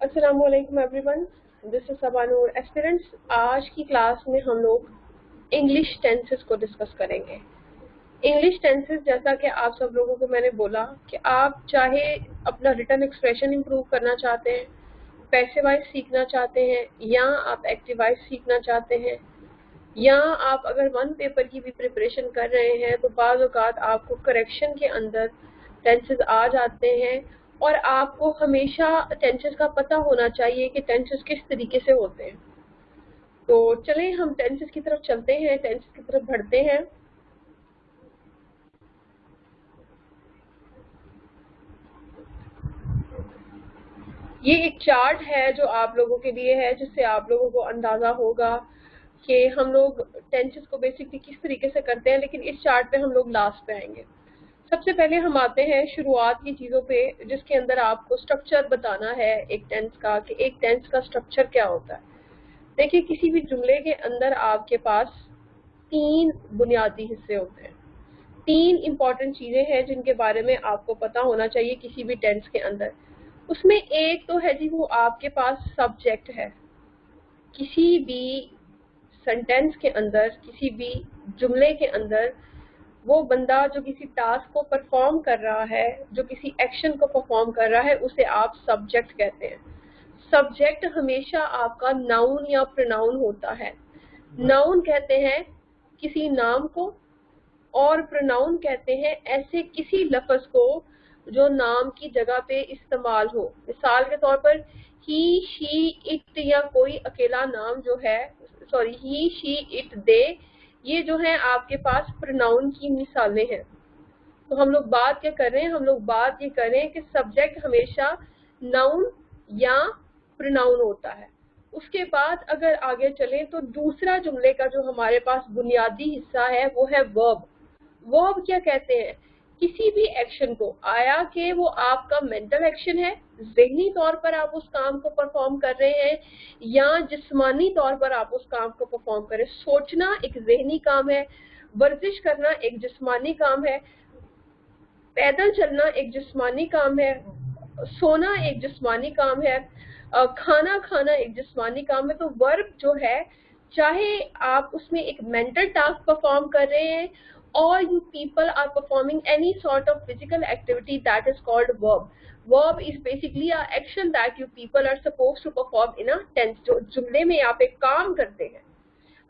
अस्सलामुअलैकुम everyone, this is सबानूर aspirants. आज की क्लास में हम लोग इंग्लिश टेंसेस को डिस्कस करेंगे। इंग्लिश टेंसेस, जैसा कि आप सब लोगों को मैंने बोला कि आप चाहे अपना रिटन एक्सप्रेशन इंप्रूव करना चाहते हैं, पैसिव वॉइस सीखना चाहते हैं, या आप एक्टिव वॉइस सीखना चाहते हैं, या आप अगर वन पेपर की भी प्रिपरेशन कर रहे हैं तो बाज़ औक़ात आपको करेक्शन के अंदर टेंसेस आ जाते हैं और आपको हमेशा टेंसेस का पता होना चाहिए कि टेंसेस किस तरीके से होते हैं। तो चलें हम टेंसेस की तरफ चलते हैं, टेंसेस की तरफ बढ़ते हैं। ये एक चार्ट है जो आप लोगों के लिए है, जिससे आप लोगों को अंदाजा होगा कि हम लोग टेंसेस को बेसिकली किस तरीके से करते हैं, लेकिन इस चार्ट पे हम लोग लास्ट पे आएंगे। सबसे पहले हम आते हैं शुरुआत की चीज़ों पे, जिसके अंदर आपको स्ट्रक्चर बताना है एक टेंस का, कि एक टेंस का स्ट्रक्चर क्या होता है। देखिए, किसी भी जुमले के अंदर आपके पास तीन बुनियादी हिस्से होते हैं। तीन इंपॉर्टेंट चीज़ें हैं जिनके बारे में आपको पता होना चाहिए किसी भी टेंस के अंदर। उसमें एक तो है जी, वो आपके पास सब्जेक्ट है। किसी भी सेंटेंस के अंदर, किसी भी जुमले के अंदर वो बंदा जो किसी टास्क को परफॉर्म कर रहा है, जो किसी एक्शन को परफॉर्म कर रहा है, उसे आप सब्जेक्ट कहते हैं। सब्जेक्ट हमेशा आपका नाउन या प्रोनाउन होता है। नाउन कहते हैं किसी नाम को, और प्रोनाउन कहते हैं ऐसे किसी लफ्ज को जो नाम की जगह पे इस्तेमाल हो। मिसाल के तौर पर ही, शी, इट, या कोई अकेला नाम जो है, सॉरी, ही, शी, इट, दे, ये जो है आपके पास प्रोनाउन की मिसालें हैं। तो हम लोग बात क्या कर रहे हैं, हम लोग बात ये कर रहे हैं कि सब्जेक्ट हमेशा नाउन या प्रोनाउन होता है। उसके बाद अगर आगे चलें तो दूसरा जुमले का जो हमारे पास बुनियादी हिस्सा है वो है वर्ब। वर्ब क्या कहते हैं, किसी भी एक्शन को, आया कि वो आपका मेंटल एक्शन है, ज़हनी तौर पर आप उस काम को परफॉर्म कर रहे हैं, या जिस्मानी तौर पर आप उस काम को परफॉर्म करें। सोचना एक ज़हनी काम है, वर्जिश करना एक जिस्मानी काम है, पैदल चलना एक जिस्मानी काम है, सोना एक जिस्मानी काम है, खाना खाना एक जिस्मानी काम है। तो वर्ब जो है, चाहे आप उसमें एक मेंटल टास्क परफॉर्म कर रहे हैं, or you people are performing any sort of physical activity, that is called verb. Verb is basically a action that you people are supposed to perform in a tense, जो जुमले में आप एक काम करते हैं।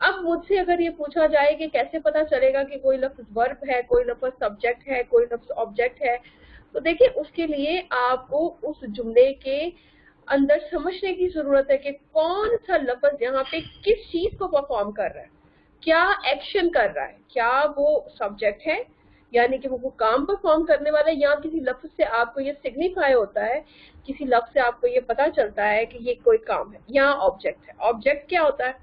अब मुझसे अगर ये पूछा जाए कि कैसे पता चलेगा कि कोई लफ्ज वर्ब है, कोई लफ्ज सब्जेक्ट है, कोई लफ्ज ऑब्जेक्ट है, तो देखिए उसके लिए आपको उस जुमले के अंदर समझने की जरूरत है कि कौन सा लफ्ज यहाँ पे किस चीज को परफॉर्म कर रहा है, क्या एक्शन कर रहा है, क्या वो सब्जेक्ट है, यानी कि वो काम परफॉर्म करने वाला है, या किसी लफ्ज से आपको ये सिग्निफाई होता है, किसी लफ्ज से आपको ये पता चलता है कि ये कोई काम है, या ऑब्जेक्ट है। ऑब्जेक्ट क्या होता है,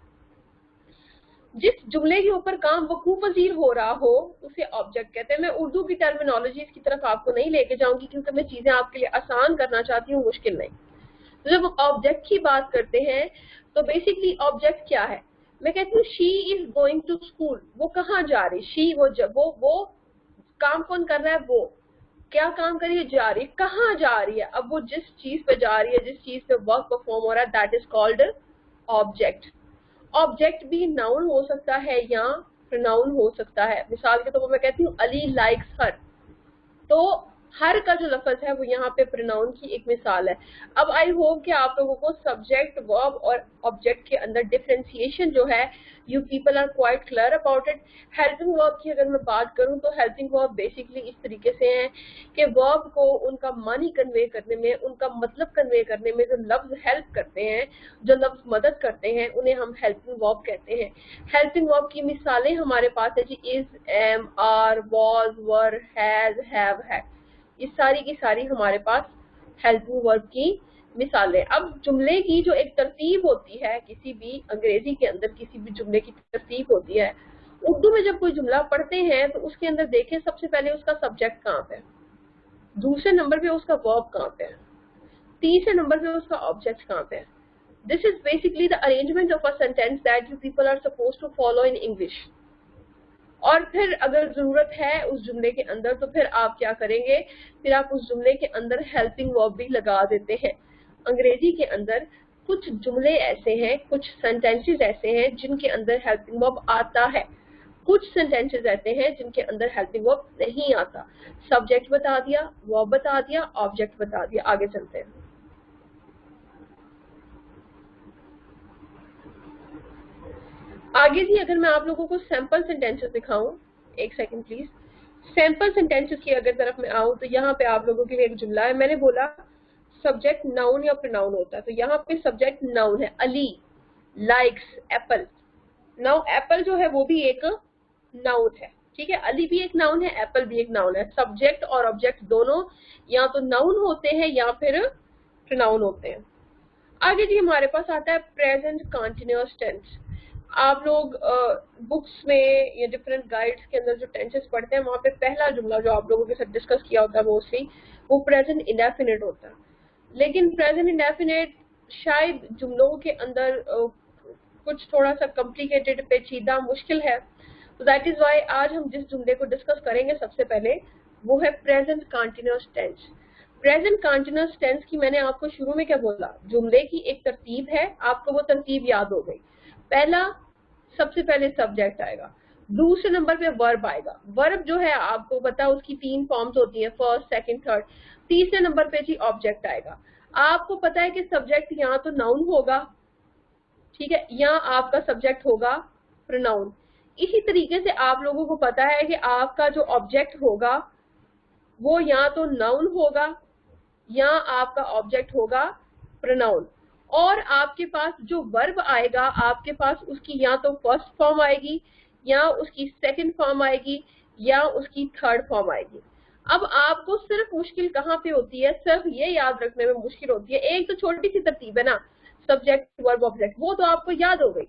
जिस जुमले के ऊपर काम वकूफ पजीर हो रहा हो उसे ऑब्जेक्ट कहते हैं। मैं उर्दू की टर्मिनोलॉजीज की तरफ आपको नहीं लेके जाऊंगी, क्योंकि मैं चीजें आपके लिए आसान करना चाहती हूँ, मुश्किल नहीं। तो जब हम ऑब्जेक्ट की बात करते हैं तो बेसिकली ऑब्जेक्ट क्या है, मैं कहती हूँ she is going to school, वो कहाँ जा रही, शी, वो जब वो काम कौन कर रहा है, वो क्या काम कर रही है, जा रही है, कहाँ जा रही है। अब वो जिस चीज पे जा रही है, जिस चीज पे वर्क परफॉर्म हो रहा है, that is called object. Object भी नाउन हो सकता है या प्रोनाउन हो सकता है। मिसाल के तौर पर मैं कहती हूँ अली लाइक्स हर, तो हर का जो लफ्ज है वो यहाँ पे प्रोनाउन की एक मिसाल है। अब आई होप कि आप लोगों को सब्जेक्ट, वर्ब और ऑब्जेक्ट के अंदर डिफरेंशिएशन जो है, you people are quite clear about it. Helping verb की अगर मैं बात करूँ तो हेल्पिंग वर्ब बेसिकली इस तरीके से हैं कि वर्ब को उनका मानी कन्वे करने में, उनका मतलब कन्वे करने में जो लफ्ज हेल्प करते हैं, जो लफ्ज मदद करते हैं, उन्हें हम हेल्पिंग वर्ब कहते हैं। हेल्पिंग वर्ब की मिसालें हमारे पास है जी, is, am, are, was, were, has, have, है। ये सारी की सारी हमारे पास हेल्पिंग वर्ब की मिसालें। अब जुमले की जो एक तरतीब होती है, किसी भी अंग्रेजी के अंदर किसी भी जुमले की तरतीब होती है, उर्दू में जब कोई जुमला पढ़ते हैं तो उसके अंदर देखें सबसे पहले उसका सब्जेक्ट कहाँ पे है, दूसरे नंबर पे उसका वर्ब कहाँ पे है, तीसरे नंबर पे उसका ऑब्जेक्ट कहाँ पे है। This is basically the arrangement of a sentence that you people are supposed to follow in English. और फिर अगर जरूरत है उस जुमले के अंदर तो फिर आप क्या करेंगे, फिर आप उस जुमले के अंदर हेल्पिंग वर्ब भी लगा देते हैं। अंग्रेजी के अंदर कुछ जुमले ऐसे हैं, कुछ सेंटेंसेस ऐसे हैं जिनके अंदर हेल्पिंग वर्ब आता है, कुछ सेंटेंसेस ऐसे हैं जिनके अंदर हेल्पिंग वर्ब नहीं आता। सब्जेक्ट बता दिया, वर्ब बता दिया, ऑब्जेक्ट बता दिया। आगे चलते हैं। आगे जी अगर मैं आप लोगों को सैंपल सेंटेंसेस दिखाऊं, एक सेकंड प्लीज। सैंपल सेंटेंसेस की अगर तरफ मैं आऊं तो यहाँ पे आप लोगों के लिए एक जुमला है। मैंने बोला सब्जेक्ट नाउन या प्रोनाउन होता है, तो यहाँ पे सब्जेक्ट नाउन है, Ali likes Apple. Now Apple जो है वो भी एक नाउन है, ठीक है, अली भी एक नाउन है, एप्पल भी एक नाउन है। सब्जेक्ट और ऑब्जेक्ट दोनों या तो नाउन होते हैं या फिर प्रोनाउन होते हैं। आगे जी हमारे पास आता है प्रेजेंट कंटीन्यूअस टेंस। आप लोग बुक्स में या डिफरेंट गाइड्स के अंदर जो टेंसेस पढ़ते हैं वहां पे पहला जुमला जो आप लोगों के साथ डिस्कस किया होता है मोस्टली वो प्रेजेंट इंडेफिनिट होता है। लेकिन प्रेजेंट इंडेफिनिट शायद जुमलों के अंदर कुछ थोड़ा सा कॉम्प्लिकेटेड, पेचीदा, मुश्किल है। तो दैट इज वाई आज हम जिस जुमले को डिस्कस करेंगे सबसे पहले वो है present continuous tense. Present continuous tense की मैंने आपको शुरू में क्या बोला, जुमले की एक तरतीब है, आपको वो तरतीब याद हो गई। पहला सबसे पहले सब्जेक्ट आएगा, दूसरे नंबर पे वर्ब आएगा। वर्ब जो है आपको पता है उसकी 3 फॉर्म्स होती हैं, फर्स्ट, सेकंड, थर्ड। तीसरे नंबर पे जी ऑब्जेक्ट आएगा। आपको पता है कि सब्जेक्ट यहाँ तो नाउन होगा, ठीक है, यहाँ आपका सब्जेक्ट होगा प्रोनाउन। इसी तरीके से आप लोगों को पता है कि आपका जो ऑब्जेक्ट होगा वो या तो नाउन होगा या आपका ऑब्जेक्ट होगा प्रोनाउन। और आपके पास जो वर्ब आएगा आपके पास उसकी या तो फर्स्ट फॉर्म आएगी या उसकी सेकंड फॉर्म आएगी या उसकी थर्ड फॉर्म आएगी। अब आपको सिर्फ मुश्किल कहाँ पे होती है, सिर्फ ये याद रखने में मुश्किल होती है, एक तो छोटी सी तरतीब है ना, सब्जेक्ट वर्ब ऑब्जेक्ट, वो तो आपको याद हो गई।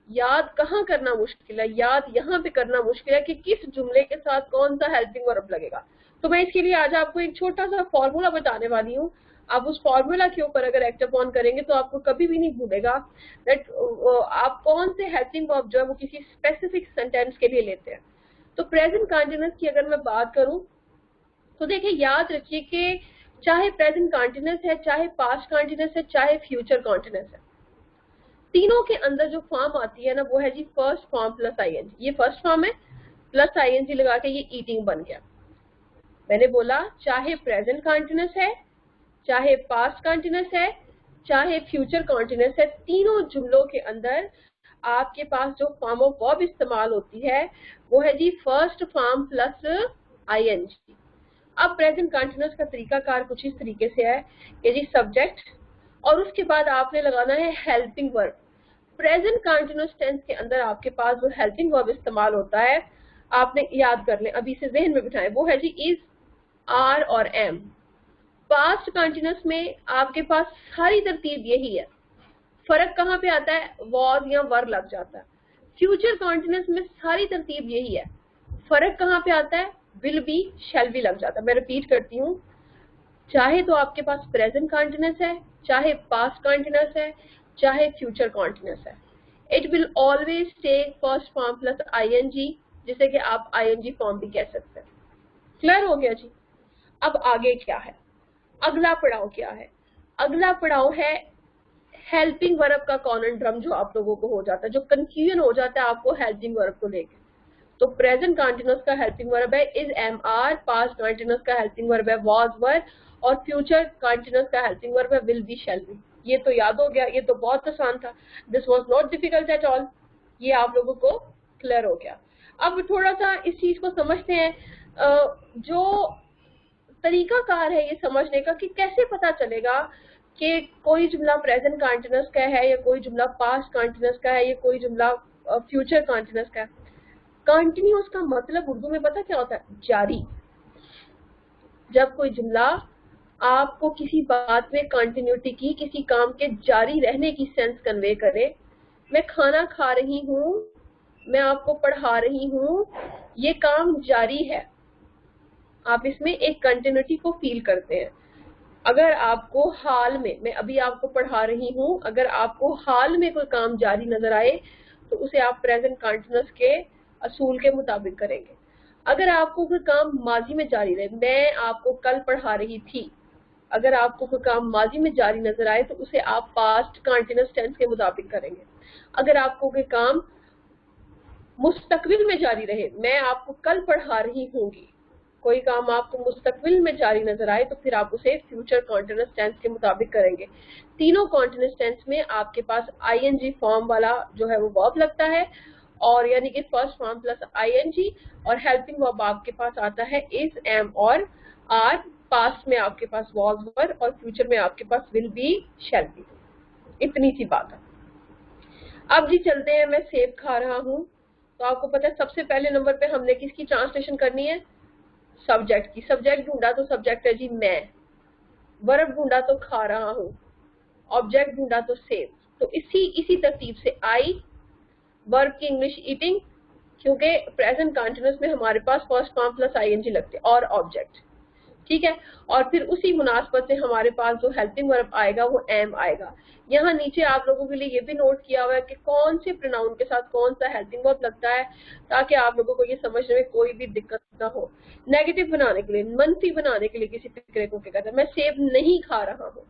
याद कहाँ करना मुश्किल है, याद यहाँ पे करना मुश्किल है कि किस जुमले के साथ कौन सा हेल्पिंग वर्ब लगेगा। तो मैं इसके लिए आज आपको एक छोटा सा फॉर्मूला बताने वाली हूँ। आप उस फॉर्मूला के ऊपर अगर एक्ट अपॉन करेंगे तो आपको कभी भी नहीं भूलेगा दैट आप कौन से हेल्पिंग वर्ब जो है वो किसी स्पेसिफिक सेंटेंस के लिए लेते हैं। तो प्रेजेंट कंटीन्यूअस की अगर मैं बात करूं तो देखिए याद रखिए कि चाहे प्रेजेंट कंटीन्यूअस है, चाहे पास्ट कंटीन्यूअस है, चाहे फ्यूचर कंटीन्यूअस है, तीनों के अंदर जो फॉर्म आती है ना वो है जी फर्स्ट फॉर्म प्लस आईएनजी। ये फर्स्ट फॉर्म है, प्लस आईएनजी लगा के ये ईटिंग बन गया। मैंने बोला चाहे प्रेजेंट कंटीन्यूअस है, चाहे पास्ट कंटीन्यूअस है, चाहे फ्यूचर कंटीन्यूअस है, तीनों जुमलों के अंदर आपके पास जो फॉर्म ऑफ वर्ब इस्तेमाल होती है वो है जी फर्स्ट फॉर्म प्लस आईएनजी। अब प्रेजेंट कंटीन्यूअस का तरीकाकार कुछ इस तरीके से है कि जी सब्जेक्ट और उसके बाद आपने लगाना है helping verb. Present continuous tense के अंदर आपके पास जो हेल्पिंग वर्ब इस्तेमाल होता है आपने याद कर लें, अभी से जहन में बिठाएं, वो है जी इज, आर और एम। पास्ट कंटीन्यूअस में आपके पास सारी तरतीब यही है, फर्क कहाँ पे आता है, वॉज या वर लग जाता है। फ्यूचर कंटीन्यूअस में सारी तरतीब यही है, फर्क कहाँ पे आता है, विल बी, शैल बी लग जाता है। मैं रिपीट करती हूँ, चाहे तो आपके पास प्रेजेंट कंटीन्यूअस है, चाहे पास्ट कंटीन्यूअस है, चाहे फ्यूचर कंटीन्यूअस है, it will always take first form plus ING, जिसे कि आप आईएनजी फॉर्म भी कह सकते हैं। क्लियर हो गया जी। अब आगे क्या है, अगला पड़ाव क्या है, अगला पड़ाव है हेल्पिंग वर्ब का कॉनड्रम जो आप लोगों को हो जाता है, जो कंफ्यूजन हो जाता है आपको हेल्पिंग वर्ब को लेकर। तो प्रेजेंट कंटीन्यूअस का हेल्पिंग वर्ब है is am are, past continuous का हेल्पिंग वर्ब है वाज वर, और फ्यूचर कंटीन्यूअस का हेल्पिंग वर्ब है विल बी शैल बी। ये तो याद हो गया, ये तो बहुत आसान था, this was not difficult at all, ये आप लोगों को क्लियर हो गया। अब थोड़ा सा इस चीज को समझते हैं, जो तरीकाकार है ये समझने का कि कैसे पता चलेगा कि कोई जुमला प्रेजेंट कंटीन्यूअस का है या कोई जुमला पास्ट कंटीन्यूअस का है या कोई जुमला फ्यूचर कंटीन्यूअस का है। कंटिन्यूअस का मतलब उर्दू में पता क्या होता है, जारी। जब कोई जुमला आपको किसी बात में कंटिन्यूटी की, किसी काम के जारी रहने की सेंस कन्वे करे, मैं खाना खा रही हूँ, मैं आपको पढ़ा रही हूँ, ये काम जारी है, आप इसमें एक कंटिन्यूटी को फील करते हैं। अगर आपको हाल में, मैं अभी आपको पढ़ा रही हूँ, अगर आपको हाल में कोई काम जारी नजर आए तो उसे आप प्रेजेंट कंटीन्यूअस के असूल के मुताबिक करेंगे। अगर आपको कोई काम माजी में जारी रहे, मैं आपको कल पढ़ा रही थी, अगर आपको कोई काम माजी में जारी नजर आए तो उसे आप पास्ट कंटीन्यूअस टेंस के मुताबिक करेंगे। अगर आपको कोई काम मुस्तकबिल में जारी रहे, मैं आपको कल पढ़ा रही होंगी, कोई काम आपको मुस्तकबिल में जारी नजर आए तो फिर आप उसे फ्यूचर कॉन्टिन्यूअस टेंस के मुताबिक करेंगे। तीनों कॉन्टिन्यूअस टेंस में आपके पास आईएनजी फॉर्म वाला जो है वो वर्ब लगता है, और यानी कि फर्स्ट फॉर्म प्लस आईएनजी, और हेल्पिंग वर्ब आपके पास आता है इज, एम और आर। पास्ट में आपके पास वाज वर, और फ्यूचर में आपके पास विल बी, शैल बी। इतनी सी बात है। अब जी चलते हैं, मैं सेब खा रहा हूँ, तो आपको पता है सबसे पहले नंबर पे हमने किसकी ट्रांसलेशन करनी है? सब्जेक्ट की। सब्जेक्ट ढूंढा तो सब्जेक्ट है जी मैं, वर्ब ढूंढा तो खा रहा हूँ, ऑब्जेक्ट ढूंढा तो सेब। तो इसी तरतीब से आई, वर्ब की इंग्लिश ईटिंग, क्योंकि प्रेजेंट कंटीन्यूअस में हमारे पास फर्स्ट फॉर्म प्लस आईएनजी लगते हैं, और ऑब्जेक्ट, ठीक है। और फिर उसी मुनासबत से हमारे पास जो हेल्पिंग वर्ब आएगा वो एम आएगा। यहाँ नीचे आप लोगों के लिए ये भी नोट किया हुआ है कि कौन से प्रोनाउन के साथ कौन सा हेल्पिंग वर्ब लगता है, ताकि आप लोगों को ये समझने में कोई भी दिक्कत ना हो। नेगेटिव बनाने के लिए, मनफी बनाने के लिए किसी फिक्रे को क्या कहते हैं, मैं सेब नहीं खा रहा हूँ।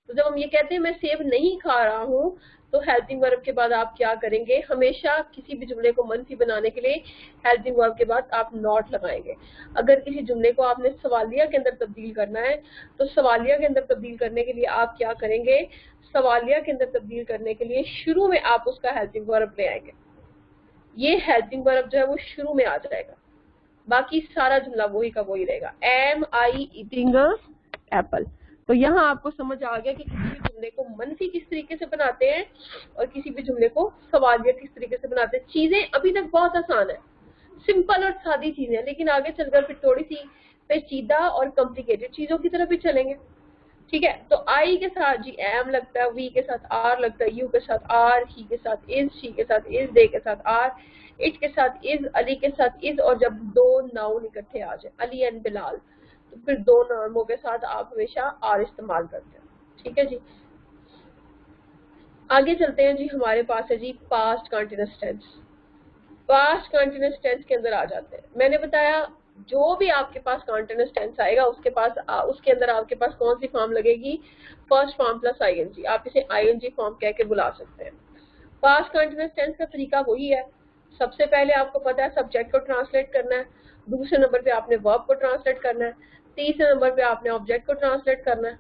तो जब हम ये कहते हैं मैं सेब नहीं खा रहा हूँ, तो हेल्पिंग वर्ब के बाद आप क्या करेंगे? हमेशा किसी भी जुमले को मनफी बनाने के लिए हेल्पिंग वर्ब के बाद आप नॉट लगाएंगे। अगर किसी जुमले को आपने सवालिया के अंदर तब्दील करना है, तो सवालिया के अंदर तब्दील करने के लिए आप क्या करेंगे? सवालिया के अंदर तब्दील करने के लिए शुरू में आप उसका हेल्पिंग वर्ब ले आएंगे। ये हेल्पिंग वर्ब जो है वो शुरू में आ जाएगा, बाकी सारा जुमला वही का वही रहेगा। एम आई ईटिंग एप्पल। तो यहाँ आपको समझ आ गया कि किसी भी जुमले को मनफी किस तरीके से बनाते हैं और किसी भी जुमले को सवालिया किस तरीके से बनाते हैं। चीजें अभी तक बहुत आसान है, सिंपल और सादी चीजें, लेकिन आगे चलकर फिर थोड़ी सी पेचीदा और कॉम्प्लिकेटेड चीजों की तरफ भी चलेंगे, ठीक है। तो आई के साथ जी एम लगता है, वी के साथ आर लगता है, यू के साथ आर, ही के साथ इज, शी के साथ इज, दे के साथ आर, इट के साथ इज, अली के साथ इज, और जब दो नाउन इकट्ठे आ जाए, अली एंड बिलाल, तो फिर दो नामों के साथ आप हमेशा आर इस्तेमाल करते हैं, ठीक है जी। आगे चलते हैं जी, हमारे पास है जी past continuous tense. Past continuous tense के अंदर आ जाते हैं। मैंने बताया जो भी आपके पास कंटीन्यूअस टेंस आएगा उसके अंदर आपके पास कौन सी फॉर्म लगेगी? First form plus ING. आप इसे आईएनजी फॉर्म कह के बुला सकते हैं। पास्ट कंटीन्यूअस टेंस का तरीका वही है, सबसे पहले आपको पता है सब्जेक्ट को ट्रांसलेट करना है, दूसरे नंबर पे आपने वर्ब को ट्रांसलेट करना है, तीसरे नंबर पे आपने ऑब्जेक्ट को ट्रांसलेट करना है,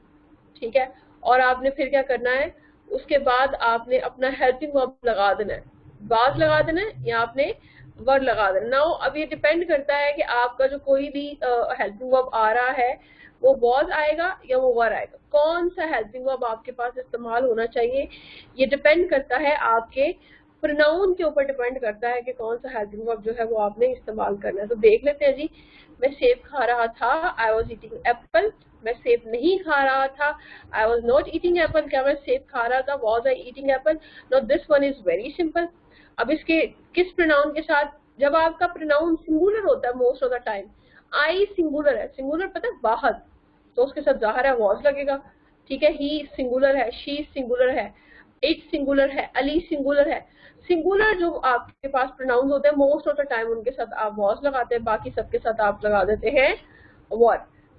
ठीक है। और आपने फिर क्या करना है? उसके बाद आपने अपना हेल्पिंग वर्ब लगा देना है, वाज लगा देना है, या आपने वर्ड लगा देना। नाउ अब ये डिपेंड करता है कि आपका जो कोई भी हेल्पिंग वर्ब आ रहा है वो वाज आएगा या वो वर आएगा। कौन सा हेल्पिंग वर्ब आपके पास इस्तेमाल होना चाहिए, ये डिपेंड करता है आपके प्रोनाउन के ऊपर डिपेंड करता है कि कौन सा हेल्पिंग वर्ब जो है वो आपने इस्तेमाल करना है। तो देख लेते हैं जी, मैं सेब खा रहा था, आई वॉज ईटिंग एप्पल। मैं सेब नहीं खा रहा था, I was not eating apple. क्या मैं सेब खा रहा था? Was I eating apple? No, this one is very simple. अब इसके किस प्रोनाउन के साथ? जब आपका प्रोनाउन सिंगुलर होता है most of the time, I singular है, सिंगुलर पता है वाहद, तो उसके साथ जाहिर है वॉज लगेगा, ठीक है। ही सिंगुलर है, शी सिंगुलर है, इट सिंगुलर है, अली सिंगुलर है। सिंगुलर जो आपके पास प्रोनाउंस होते हैं मोस्ट ऑफ द टाइम उनके साथ आप वॉज लगाते हैं, बाकी सबके साथ आप लगा देते हैं वर,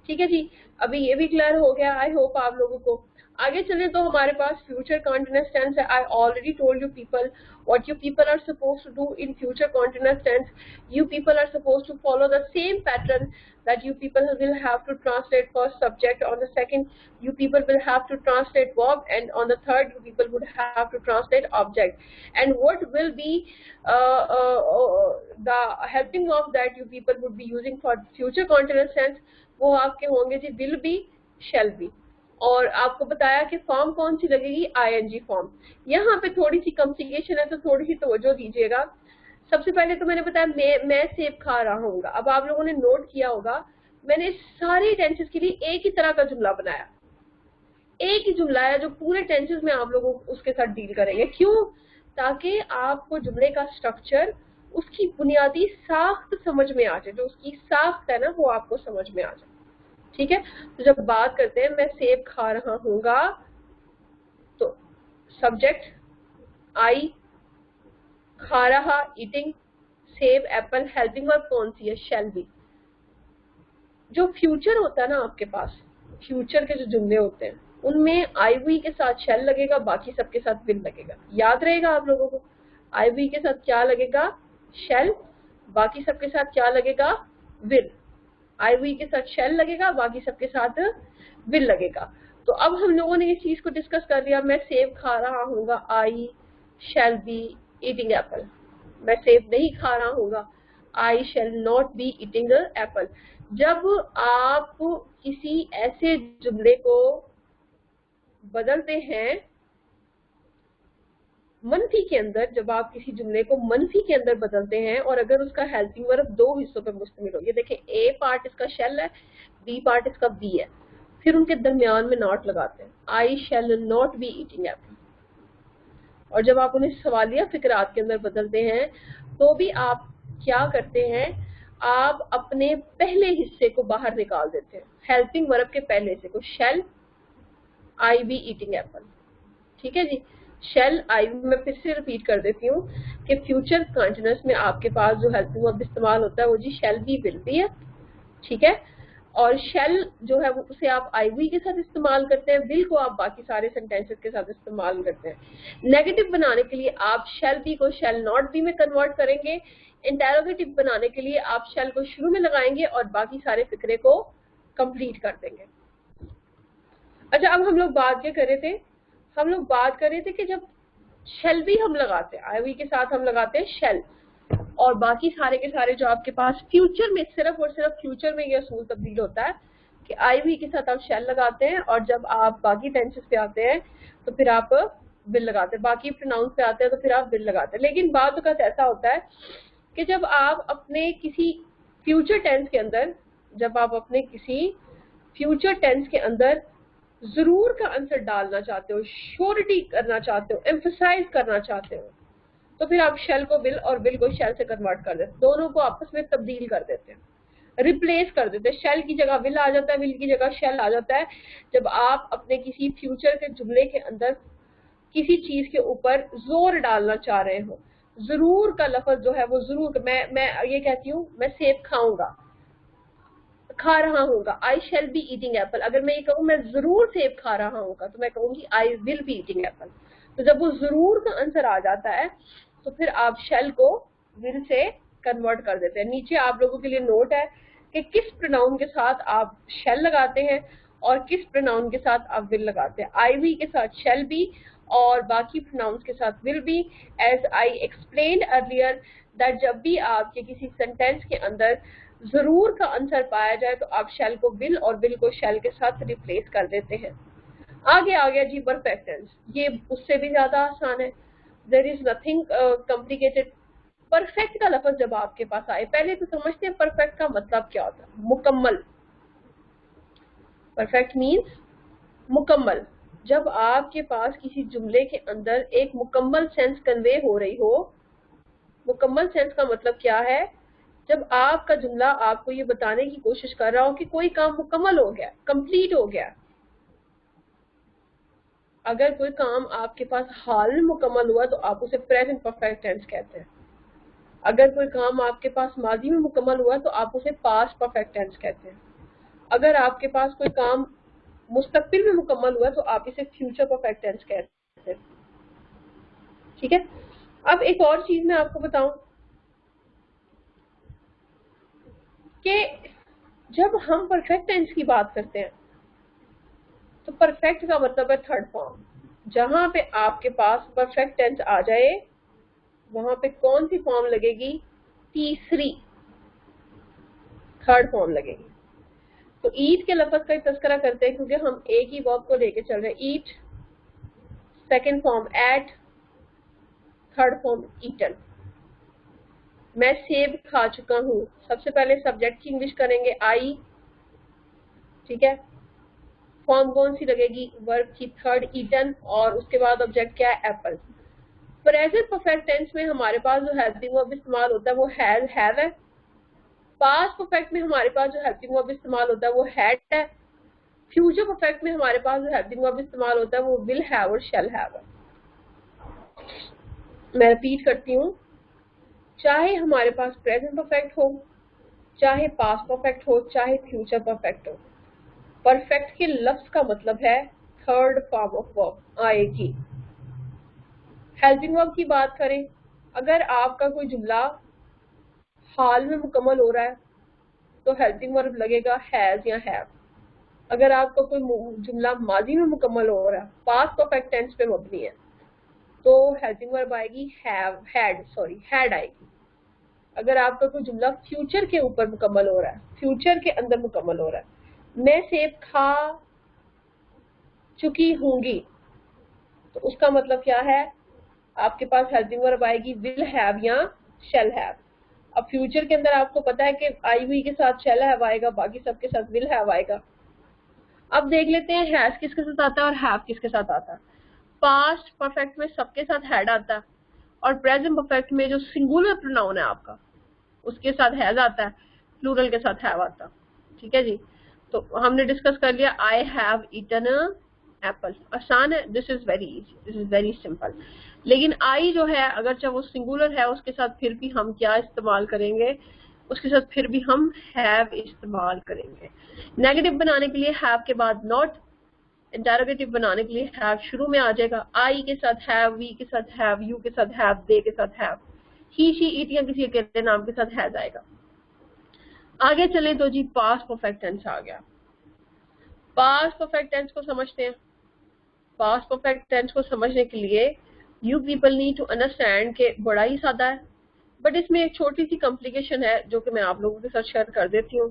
ठीक है जी। अभी ये भी क्लियर हो गया, आई होप आप लोगों को। आगे चले तो हमारे पास फ्यूचर कंटीन्यूअस टेंस है। I already told you people what you people are supposed to do in future continuous tense. You people are supposed to follow the same pattern, that you people will have to translate first subject, on the second you people will have to translate verb, and on the third you people would have to translate object. And what will be the helping of that you people would be using for future continuous tense, वो आपके होंगे जी will be, shall be। और आपको बताया कि form कौन सी लगेगी? ING form. यहाँ पे थोड़ी सी कॉम्प्लिकेशन है, तो थोड़ी सी तवज्जो दीजिएगा। सबसे पहले तो मैंने बताया मैं सेब खा रहा हूँ। अब आप लोगों ने नोट किया होगा मैंने सारी टेंसेस के लिए एक ही तरह का जुमला बनाया, एक ही जुमला है जो पूरे टेंसेस में आप लोगों उसके साथ डील करेंगे। क्यों? ताकि आपको जुमले का स्ट्रक्चर, उसकी बुनियादी साख्त समझ में आ जाए, जो उसकी साख्त है ना वो आपको समझ में आ जाए, ठीक है। तो जब बात करते हैं मैं सेब खा रहा हूँगा, तो सब्जेक्ट आई, खा रहा ईटिंग, सेब एप्पल, हेल्पिंग वर्ब कौन सी है? Shall be. जो फ्यूचर होता है ना आपके पास, फ्यूचर के जो जुमले होते हैं उनमें आई वी के साथ शेल लगेगा, बाकी सबके साथ विल लगेगा। याद रहेगा आप लोगों को, आई वी के साथ क्या लगेगा? शेल। बाकी सबके साथ क्या लगेगा? विल। आई वी के साथ शेल लगेगा, बाकी सबके साथ विल लगेगा। तो अब हम लोगों ने इस चीज को डिस्कस कर लिया। मैं सेब खा रहा हूँ, I shall be eating apple. मैं सेब नहीं खा रहा हूँ, I shall not be eating apple. जब आप किसी ऐसे जुमले को बदलते हैं मनफी के अंदर, जब आप किसी जुमले को मनफी के अंदर बदलते हैं और अगर उसका हेल्पिंग वर्ब दो हिस्सों पर मुश्तमिल हो, ये देखें ए पार्ट इसका शेल है, बी पार्ट इसका बी है, फिर उनके दरमियान में नॉट लगाते हैं, I shall not be eating apple. और जब आप उन्हें सवालिया फिक्रात के अंदर बदलते हैं तो भी आप क्या करते हैं? आप अपने पहले हिस्से को बाहर निकाल देते हैं, हेल्पिंग वर्ब के पहले हिस्से को, shall I B eating Apple. ठीक है जी, शेल आई। मैं फिर से रिपीट कर देती हूँ कि फ्यूचर कंटीन्यूअस में आपके पास जो हेल्पिंग वर्ब इस्तेमाल होता है वो जी शेल बी विल बी है। ठीक है, और शेल जो है वो उसे आप आई वी के साथ इस्तेमाल करते हैं, विल को आप बाकी सारे सेंटेंसेस के साथ इस्तेमाल करते हैं। नेगेटिव बनाने के लिए आप शेल बी को शेल नॉट बी में कन्वर्ट करेंगे। इंटेरोगेटिव बनाने के लिए आप शेल को शुरू में लगाएंगे और बाकी सारे फिक्रे को कंप्लीट कर देंगे। अच्छा, अब हम लोग बात क्या कर रहे थे? हम लोग बात कर रहे थे कि जब शेल भी हम लगाते हैं, आई वी के साथ हम लगाते हैं शेल, और बाकी सारे के सारे जो आपके पास फ्यूचर में, सिर्फ और सिर्फ फ्यूचर में ये असूल तब्दील होता है कि आई वी के साथ आप शेल लगाते हैं और जब आप बाकी टेंसेस पे आते हैं तो फिर आप विल लगाते हैं, बाकी प्रोनाउंस पे आते हैं तो फिर आप विल लगाते हैं। लेकिन बात का ऐसा होता है कि जब आप अपने किसी फ्यूचर टेंस के अंदर, जब आप अपने किसी फ्यूचर टेंस के अंदर जरूर का आंसर डालना चाहते हो, श्योरिटी करना चाहते हो, एम्फसाइज करना चाहते हो, तो फिर आप शेल को विल और विल को शेल से कन्वर्ट कर देते हैं, दोनों को आपस में तब्दील कर देते हैं, रिप्लेस कर देते हैं। शेल की जगह विल आ जाता है, विल की जगह शेल आ जाता है जब आप अपने किसी फ्यूचर के जुमले के अंदर किसी चीज के ऊपर जोर डालना चाह रहे हो। जरूर का लफ्ज जो है वो जरूर, मैं ये कहती हूँ मैं सेब खाऊंगा, खा रहा हूँ, I shall be eating Apple. अगर मैं ये कहूँ मैं जरूर सेब खा रहा हूँ तो मैं कहूंगी I will be eating Apple. तो जब वो जरूर का आंसर आ जाता है तो फिर आप शेल को विल से कन्वर्ट कर देते हैं। नीचे आप लोगों के लिए नोट है कि किस प्रोनाउन के साथ आप शेल लगाते हैं और किस प्रोनाउन के साथ आप विल लगाते हैं। आई वी के साथ शेल बी और बाकी प्रोनाउंस के साथ will be. As I explained earlier that जब भी आपके किसी सेंटेंस के अंदर जरूर का आंसर पाया जाए तो आप शेल को विल और विल को शेल के साथ रिप्लेस कर देते हैं। आगे आ गया जी परफेक्ट टेंस, ये उससे भी ज्यादा आसान है, there is nothing complicated. Perfect का लफ्ज जब आपके पास आए, पहले तो समझते हैं परफेक्ट का मतलब क्या होता है। मुकम्मल, परफेक्ट मीन्स मुकम्मल। जब आपके पास किसी जुमले के अंदर एक मुकम्मल सेंस कन्वे हो रही हो, मुकम्मल सेंस का मतलब क्या है? जब आपका जुमला आपको ये बताने की कोशिश कर रहा हो कि कोई काम मुकम्मल हो गया, कंप्लीट हो गया। अगर कोई काम आपके पास हाल में मुकम्मल हुआ तो आप उसे प्रेजेंट परफेक्ट टेंस कहते हैं। अगर कोई काम आपके पास माजी में मुकम्मल हुआ तो आप उसे पास्ट परफेक्ट टेंस कहते हैं। अगर आपके पास कोई काम मुस्तकबिल में मुकम्मल हुआ तो आप इसे फ्यूचर परफेक्ट टेंस कहते हैं। ठीक है, अब एक और चीज मैं आपको बताऊं कि जब हम परफेक्ट टेंस की बात करते हैं तो परफेक्ट का मतलब है थर्ड फॉर्म। जहां पे आपके पास परफेक्ट टेंस आ जाए वहां पे कौन सी फॉर्म लगेगी? तीसरी, थर्ड फॉर्म लगेगी। तो ईट के लफ्ज का तस्करा करते हैं क्योंकि हम एक ही वर्ब को लेके चल रहे हैं। Eat, second form ate, third form eaten. मैं सेब खा चुका हूँ, सबसे पहले सब्जेक्ट की इंग्लिश करेंगे आई। ठीक है, फॉर्म कौन सी लगेगी? वर्ब की थर्ड ईटन, और उसके बाद ऑब्जेक्ट क्या है? एप्पल। प्रेजेंट परफेक्ट टेंस में हमारे पास जो हेल्पिंग वर्ब इस्तेमाल होता है वो हैज, हैव है। पास्ट परफेक्ट में हमारे पास जो हेल्पिंग वर्ब इस्तेमाल होता है वो हैड है। फ्यूचर परफेक्ट में हमारे पास जो हेल्पिंग वर्ब इस्तेमाल होता है वो विल हैव और शैल हैव है। मैं रिपीट करती हूँ, चाहे हमारे पास प्रेजेंट परफेक्ट हो, चाहे पास्ट परफेक्ट हो, चाहे फ्यूचर परफेक्ट हो, परफेक्ट के लफ्ज का मतलब है थर्ड फॉर्म ऑफ वर्ब आएगी। हेल्पिंग वर्ब की बात करें, अगर आपका कोई जुमला हाल में मुकम्मल हो रहा है तो हेल्पिंग वर्ब लगेगा हैज या हैव। अगर आपका कोई जुमला माजी में मुकम्मल हो रहा है, पास्ट परफेक्ट टेंस पे मबनी है, तो हेल्पिंग वर्ब आएगी हैड आएगी। अगर आपका कोई जुमला फ्यूचर के ऊपर मुकम्मल हो रहा है, फ्यूचर के अंदर मुकम्मल हो रहा है, मैं सेब खा चुकी हूंगी, तो उसका मतलब क्या है, आपके पास हेल्पिंग वर्ब आएगी विल हैव या शैल हैव। अब फ्यूचर के अंदर आपको पता है कि आई हुई के साथ शैल हैव आएगा, बाकी सबके साथ विल हैव आएगा। अब देख लेते हैं हैज किसके साथ आता है और हैव किसके साथ आता है। पास्ट परफेक्ट में सबके साथ हैड आता है, और प्रेजेंट परफेक्ट में जो सिंगुलर प्रोनाउन है आपका उसके साथ हैज आता है, प्लूरल के साथ हैव आता है। ठीक है जी, तो हमने डिस्कस कर लिया आई हैव ईटन एप्पल। आसान है, this is very easy, this is very simple. लेकिन आई जो है अगर चाहे वो सिंगुलर है, उसके साथ फिर भी हम क्या इस्तेमाल करेंगे, उसके साथ फिर भी हम हैव इस्तेमाल करेंगे। नेगेटिव बनाने के लिए हैव के बाद नॉट, इंटरोगेटिव बनाने के लिए हैव शुरू में आ जाएगा। आई के साथ हैव, वी के साथ हैव, यू के साथ हैव, दे के साथ हैव, ही शी इट या किसी अकेले नाम के साथ हैज आएगा। आगे चले तो जी पास्ट परफेक्ट टेंस आ गया। पास्ट परफेक्ट टेंस को समझते हैं। पास्ट परफेक्ट टेंस को समझने के लिए you people need to understand के बड़ा ही सादा है, बट इसमें एक छोटी सी कॉम्प्लिकेशन है जो कि मैं आप लोगों के साथ शेयर कर देती हूँ।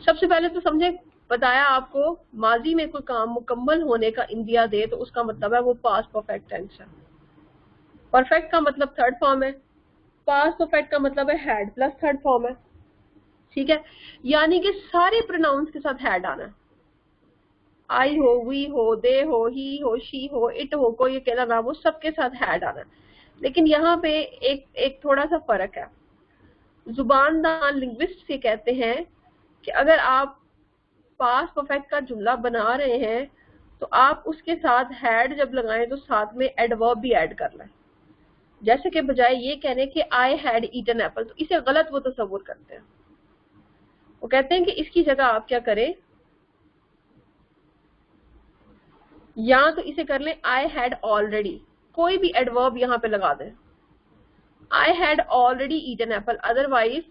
सबसे पहले तो समझे, बताया आपको माजी में कोई काम मुकम्मल होने का इंदिया दे तो उसका मतलब है वो पास्ट परफेक्ट टेंस है। परफेक्ट का मतलब थर्ड फॉर्म है, पास्ट परफेक्ट का मतलब है हैड प्लस थर्ड फॉर्म है। ठीक है, यानी कि सारे प्रोनाउंस के साथ हैड आना है। आई हो, वी हो, दे हो, ही हो, शी हो, इट हो, कोई अकेला नाम हो, सबके साथ हैड आना है। लेकिन यहाँ पे एक थोड़ा सा फर्क है। जुबानदान लिंग्विस्ट से कहते हैं कि अगर आप पास्ट परफेक्ट का जुमला बना रहे हैं तो आप उसके साथ हैड जब लगाएं तो साथ में एडवर्ब भी ऐड कर लें। जैसे कि बजाय ये कहने कि आई हैड ईटन एप्पल, तो इसे गलत वो तस्वुर करते हैं। वो कहते हैं कि इसकी जगह आप क्या करें, या तो इसे कर लें आई हैड ऑलरेडी, कोई भी एडवर्ब यहाँ पे लगा दें, I had already eaten apple. Otherwise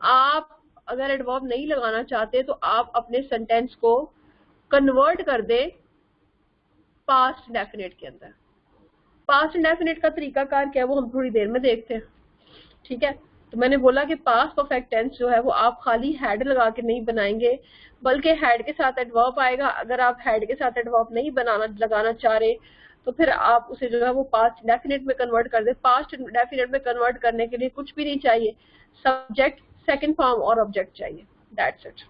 आप अगर एडवर्ब नहीं लगाना चाहते तो आप अपने सेंटेंस को कन्वर्ट कर दे पास्ट इंडेफिनिट के अंदर। पास्ट इंडेफिनिट का तरीकाकार क्या है वो हम थोड़ी देर में देखते हैं। ठीक है, तो मैंने बोला कि पास्ट परफेक्ट टेंस जो है वो आप खाली हैड लगा के नहीं बनाएंगे, बल्कि हैड के साथ एडवर्ब आएगा। अगर आप हैड के साथ एडवर्ब नहीं लगाना चाह रहे तो फिर आप उसे जो है वो पास्ट इंडेफिनिट में कन्वर्ट कर दे। पास्ट इंडेफिनिट में कन्वर्ट करने के लिए कुछ भी नहीं चाहिए, सब्जेक्ट, सेकंड फॉर्म और ऑब्जेक्ट चाहिए, दैट्स इट।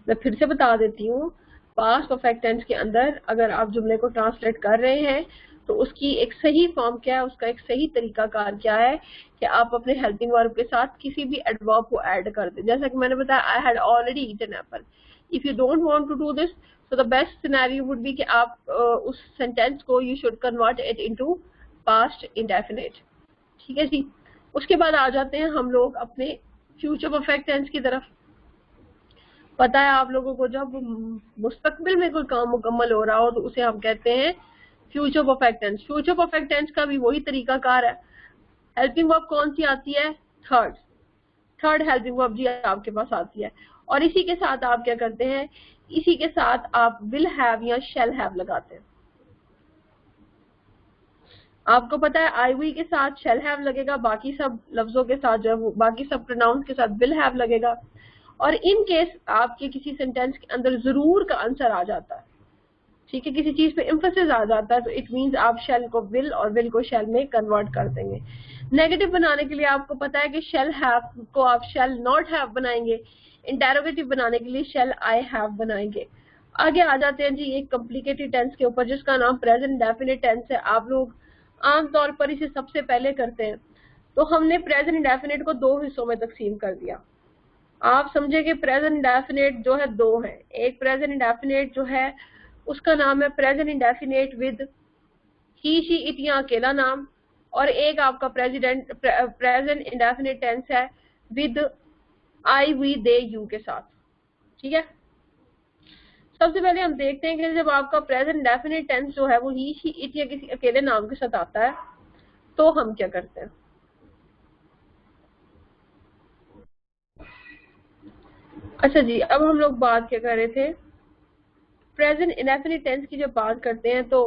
मैं फिर से बता देती हूँ, पास्ट परफेक्ट टेंस के अंदर अगर आप जुमले को ट्रांसलेट कर रहे हैं तो उसकी एक सही फॉर्म क्या है, उसका एक सही तरीकाकार क्या है कि आप अपने हेल्पिंग वर्ब के साथ किसी भी एडवर्ब को ऐड कर दें। जैसा कि मैंने बताया I had already eaten apple. If you don't want to do this तो the best scenario would be कि आप उस सेंटेंस को you should convert it into past indefinite. ठीक है जी, उसके बाद आ जाते हैं हम लोग अपने फ्यूचर परफेक्ट टेंस की तरफ। पता है आप लोगों को, जब मुस्तकबिल में कोई काम मुकम्मल हो रहा हो तो उसे हम कहते हैं future perfect tense. Future perfect tense का भी वही तरीकाकार है। हेल्पिंग वर्ब कौन सी आती है, थर्ड हेल्पिंग वर्ब जी आपके पास आती है, और इसी के साथ आप क्या करते हैं, इसी के साथ आप विल हैव या शैल हैव लगाते हैं। आपको पता है आई वी के साथ शैल हैव लगेगा, बाकी सब लफ्जों के साथ जो है बाकी सब प्रोनाउंस के साथ विल हैव लगेगा। और इन केस आपके किसी सेंटेंस के अंदर जरूर का आंसर आ जाता है, ठीक है, किसी चीज पे एम्फेसिस आ जाता है, तो इट मींस आप शैल को विल और विल को शैल में कन्वर्ट कर देंगे। नेगेटिव बनाने के लिए आपको पता है कि शैल हैव को आप शैल नॉट हैव बनाएंगे, इंटेरोगेटिव बनाने के लिए शैल आई हैव बनाएंगे। आगे आ जाते हैं जी एक कॉम्प्लिकेटेड टेंस के ऊपर जिसका नाम प्रेजेंट इंडेफिनिट टेंस है। आप लोग आमतौर पर इसे सबसे पहले करते हैं। तो हमने प्रेजेंट इंडेफिनिट को दो हिस्सों में तकसीम कर दिया। आप समझे कि प्रेजेंट इंडेफिनिट जो है दो है। एक प्रेजेंट इंडेफिनिट जो है उसका नाम है present indefinite with he she it या अकेला नाम, और एक आपका प्रेजेंट इंडेफिनिट टेंस है with I we they you के साथ। ठीक है, सबसे पहले हम देखते हैं कि जब आपका प्रेजेंट डेफिनेट टेंस जो है वो ही, शी, इट या किसी अकेले नाम के साथ आता है तो हम क्या करते हैं। अच्छा जी, अब हम लोग बात क्या कर रहे थे, प्रेजेंट इंडेफिनिट टेंस की जब बात करते हैं तो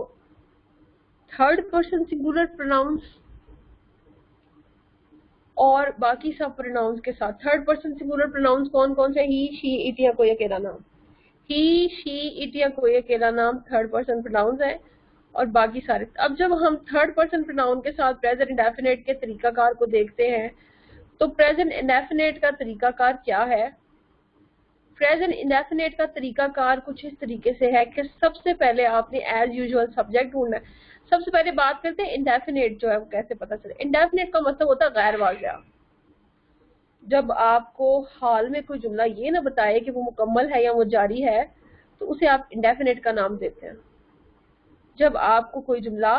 थर्ड पर्सन सिंगुलर प्रोनाउंस और बाकी सब प्रोनाउंस के साथ। थर्ड पर्सन सिंगुलर प्रोनाउंस कौन कौन से, ही, शी, इट या कोई अकेला नाम। ही, शी, इट या कोई अकेला नाम थर्ड पर्सन प्रोनाउंस है और बाकी सारे। अब जब हम थर्ड पर्सन प्रोनाउन के साथ प्रेजेंट इंडेफिनिट के तरीकाकार को देखते हैं तो प्रेजेंट इंडेफिनिट का तरीकाकार क्या है। प्रेजेंट इंडेफिनिट का तरीकाकार कुछ इस तरीके से है कि सबसे पहले आपने एज यूजुअल सब्जेक्ट ढूंढना है। सबसे पहले बात करते हैं इंडेफिनिट जो है वो कैसे पता चले। इंडेफिनिट का मतलब होता है गैर वाक़िया। जब आपको हाल में कोई जुमला ये ना बताए कि वो मुकम्मल है या वो जारी है तो उसे आप इंडेफिनिट का नाम देते हैं। जब आपको कोई जुमला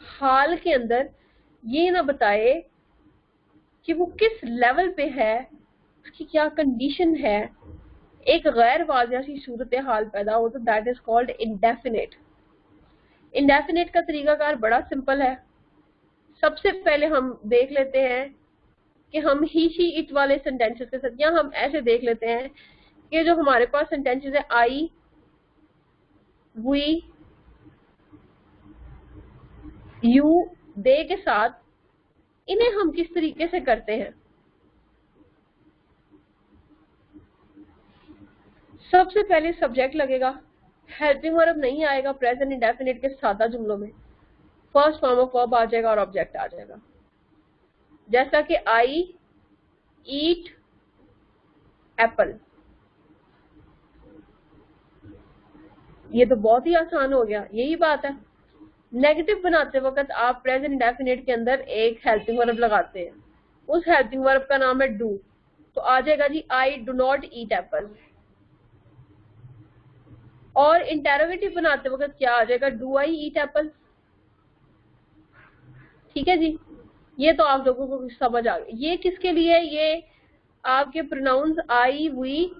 हाल के अंदर ये ना बताए कि वो किस लेवल पे है, उसकी क्या कंडीशन है, एक गैर वाज़िया सी सूरत हाल पैदा हो, तो that is called indefinite. Indefinite का तरीकाकार बड़ा सिंपल है। सबसे पहले हम देख लेते हैं कि हम ही, शी, इट वाले सेंटेंसेस के साथ, या हम ऐसे देख लेते हैं कि जो हमारे पास सेंटेंसेस है आई, वी, यू, दे के साथ, इन्हें हम किस तरीके से करते हैं। सबसे पहले सब्जेक्ट लगेगा, हेल्पिंग वर्ब नहीं आएगा प्रेजेंट इंडेफिनिट के सादा जुमलों में, फर्स्ट फॉर्म ऑफ वर्ब आ जाएगा और ऑब्जेक्ट आ जाएगा। जैसा कि आई ईट एप्पल, ये तो बहुत ही आसान हो गया, यही बात है। नेगेटिव बनाते वक्त आप प्रेजेंट इंडेफिनिट के अंदर एक हेल्पिंग वर्ब लगाते हैं, उस हेल्पिंग वर्ब का नाम है डू, तो आ जाएगा जी I do not eat apple. और इंटेरोगेटिव बनाते वक्त क्या आ जाएगा, डू आई ईट एप्पल। ठीक है जी, ये तो आप लोगों को समझ आ गया। ये किसके लिए है, ये आपके pronouns I, we,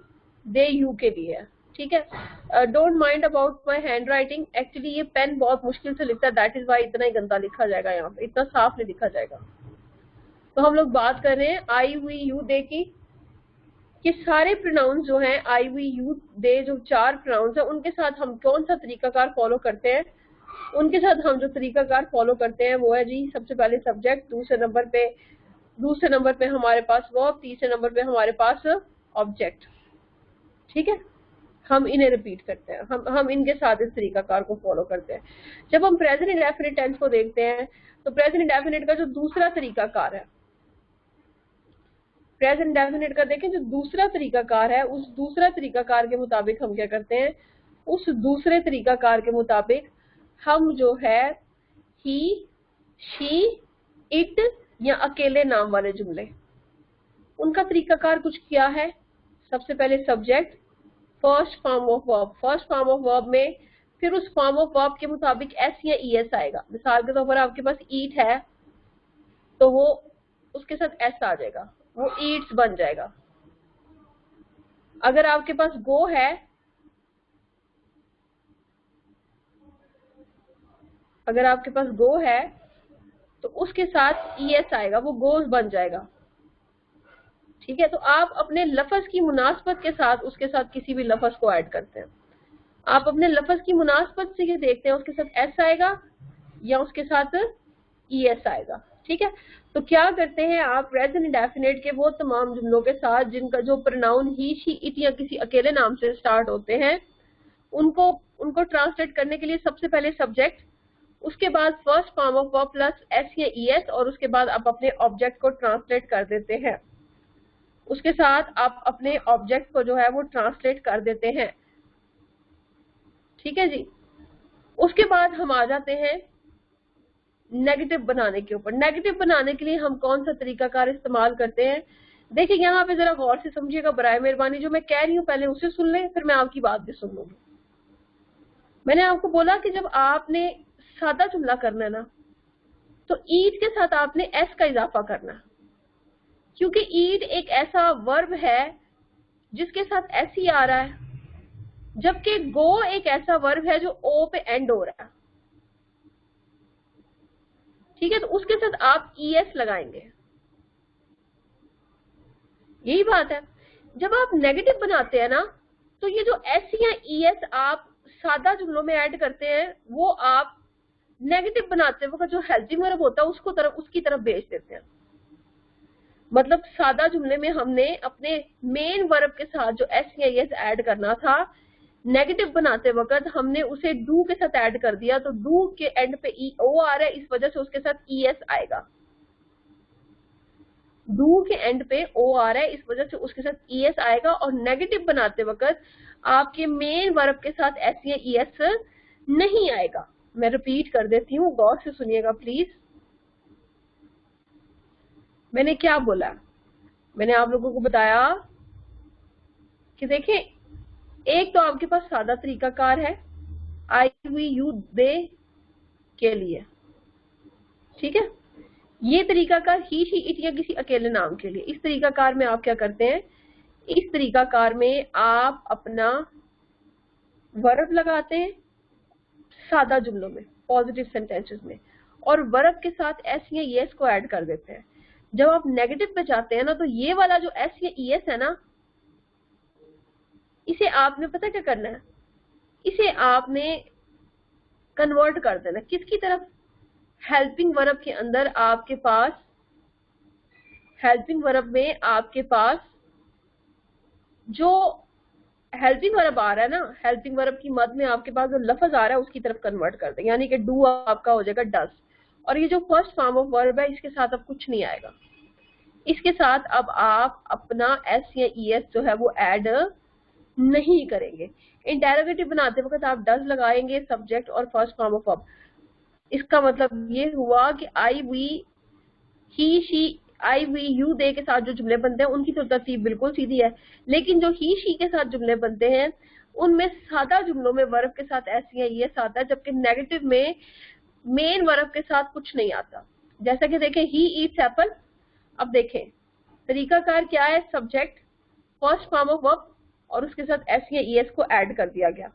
they, you के लिए है। ठीक है, don't mind about my handwriting, actually ये पेन बहुत मुश्किल से लिखता है, दैट इज वाई इतना ही गंदा लिखा जाएगा, यहाँ पे इतना साफ नहीं लिखा जाएगा। तो हम लोग बात कर रहे हैं आई, वी, यू, दे की, कि सारे प्रोनाउंस जो हैं आई, वी, यू, दे, जो चार प्रोनाउंस हैं उनके साथ हम कौन सा तरीकाकार फॉलो करते हैं। उनके साथ हम जो तरीकाकार फॉलो करते हैं वो है जी, सबसे पहले सब्जेक्ट, दूसरे नंबर पे हमारे पास वर्ब, तीसरे नंबर पे हमारे पास ऑब्जेक्ट। ठीक है, हम इन्हें रिपीट करते हैं, हम इनके साथ इस तरीकाकार को फॉलो करते हैं। जब हम प्रेजेंट इंडेफिनिट टेंस को देखते हैं तो प्रेजेंट इंडेफिनिट का जो दूसरा तरीकाकार है, प्रेजेंट इंडेफिनिट का देखें जो दूसरा तरीकाकार है, उस दूसरा तरीकाकार के मुताबिक हम क्या करते हैं, उस दूसरे तरीकाकार के मुताबिक हम जो है ही, शी, इट या अकेले नाम वाले जुमले, उनका तरीकाकार कुछ क्या है। सबसे पहले subject, first form of verb, first form of verb में फिर उस फॉर्म ऑफ वर्ब के मुताबिक एस या ई एस आएगा। मिसाल के तौर पर आपके पास ईट है तो वो उसके साथ एस आ जाएगा, वो ईट्स बन जाएगा। अगर आपके पास गो है, अगर आपके पास गो है तो उसके साथ ई एस आएगा, वो गोज बन जाएगा। ठीक है, तो आप अपने लफ्ज की मुनासबत के साथ उसके साथ किसी भी लफ्ज को ऐड करते हैं। आप अपने लफ्ज की मुनासबत से ये देखते हैं उसके साथ एस आएगा या उसके साथ ई एस आएगा। ठीक है, तो क्या करते हैं आप प्रेजेंट इंडेफिनिट के वो तमाम जुमलों के साथ जिनका जो प्रोनाउन ही, शी, इट या किसी अकेले नाम से स्टार्ट होते हैं, उनको ट्रांसलेट करने के लिए सबसे पहले सब्जेक्ट, उसके बाद first form of verb plus S या ई एस, और उसके बाद आप अपने ऑब्जेक्ट को ट्रांसलेट कर देते हैं। उसके साथ आप अपने ऑब्जेक्ट को जो है वो ट्रांसलेट कर देते हैं। ठीक है जी, उसके बाद हम आ जाते हैं नेगेटिव बनाने के ऊपर। नेगेटिव बनाने के लिए हम कौन सा तरीकाकार इस्तेमाल करते हैं, देखिए यहाँ पे जरा गौर से समझिएगा बराए मेहरबानी। जो मैं कह रही हूँ पहले उसे सुन लें, फिर मैं आपकी बात भी सुन लूंगी। मैंने आपको बोला कि जब आपने सादा जुमला करना है ना, तो ईट के साथ आपने एस का इजाफा करना, क्योंकि ईट एक ऐसा वर्ब है जिसके साथ एस ही आ रहा है। जबकि गो एक ऐसा वर्ब है जो ओ पे एंड हो रहा है, ठीक है, तो उसके साथ आप ईएस लगाएंगे। यही बात है। जब आप नेगेटिव बनाते हैं ना, तो ये जो एस या ईएस आप सादा जुमलों में ऐड करते हैं, वो आप नेगेटिव बनाते वक्त जो हेल्पिंग वर्ब होता है उसकी तरफ भेज देते हैं। मतलब सादा जुमले में हमने अपने मेन वर्ब के साथ जो एस या ईएस ऐड करना था, नेगेटिव बनाते वक्त हमने उसे डू के साथ ऐड कर दिया, तो डू के एंड पे ई ओ आ रहा है, इस वजह से उसके साथ ईएस आएगा। डू के एंड पे ओ आ रहा है, इस वजह से उसके साथ ईएस आएगा। और नेगेटिव बनाते वक्त आपके मेन वर्ब के साथ एस या ईएस नहीं आएगा। मैं रिपीट कर देती हूँ, गौर से सुनिएगा प्लीज। मैंने क्या बोला? मैंने आप लोगों को बताया कि देखें, एक तो आपके पास सादा तरीकाकार है आई वी यू दे के लिए, ठीक है। ये तरीकाकार ही शी इट या किसी अकेले नाम के लिए। इस तरीकाकार में आप क्या करते हैं, इस तरीकाकार में आप अपना वर्ब लगाते हैं सादा जुमलों में, पॉजिटिव सेंटेंसेस में, और वर्ब के साथ एस या ईएस को ऐड कर देते हैं। जब आप नेगेटिव पे जाते हैं ना, तो ये वाला जो एस या ईएस है ना, इसे आपने पता क्या करना है, इसे आपने कन्वर्ट कर देना किसकी तरफ, हेल्पिंग वर्ब के अंदर आपके पास, हेल्पिंग वर्ब में आपके पास जो हेल्पिंग वर्ब आ रहा है ना, हेल्पिंग वर्ब की मद में आपके पास जो लफ्ज आ रहा है उसकी तरफ कन्वर्ट कर दें, यानी कि डू आपका हो जाएगा डस। और ये जो फर्स्ट फॉर्म ऑफ वर्ब है, इसके साथ अब कुछ नहीं आएगा। इसके साथ अब आप अपना एस या ईएस जो है वो ऐड नहीं करेंगे। इंटेरोगेटिव बनाते वक्त आप डस लगाएंगे सब्जेक्ट और फर्स्ट फॉर्म ऑफ वर्ब। इसका मतलब ये हुआ कि I we he she I we you they के साथ जो जुमले बनते हैं उनकी तो तरतीब बिल्कुल सीधी है, लेकिन जो ही शी के साथ जुमले बनते हैं उनमें सादा जुमलों में वर्ब के साथ एस या ईएस आता है, जबकि नेगेटिव में मेन वर्ब के साथ कुछ नहीं आता। जैसा कि देखें, ही ईट्स एप्पल। अब देखें तरीकाकार क्या है, subject first form of verb और उसके साथ एस या ईएस को ऐड कर दिया गया,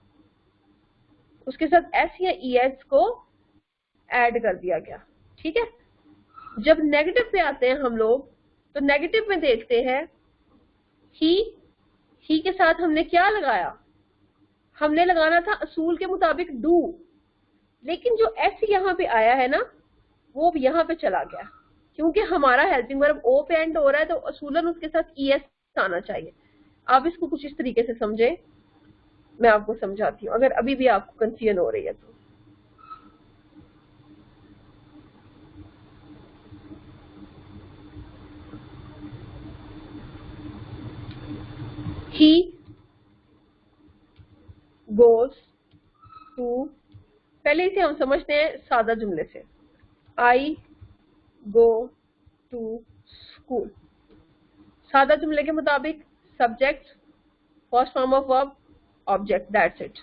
उसके साथ एस या ईएस को ऐड कर दिया गया, ठीक है। जब नेगेटिव पे आते हैं हम लोग, तो नेगेटिव में देखते हैं ही के साथ हमने क्या लगाया, हमने लगाना था असूल के मुताबिक डू, लेकिन जो एस यहाँ पे आया है ना, वो यहाँ पे चला गया, क्योंकि हमारा हेल्पिंग वर्ब ओ पे एंड हो रहा है, तो असूलन उसके साथ ईएस आना चाहिए। आप इसको कुछ इस तरीके से समझे, मैं आपको समझाती हूँ अगर अभी भी आपको कंफ्यूजन हो रही है तो। He goes to, पहले इसे हम समझते हैं सादा जुमले से, I go to school। सादा जुमले के मुताबिक subject first form of verb object, that's it.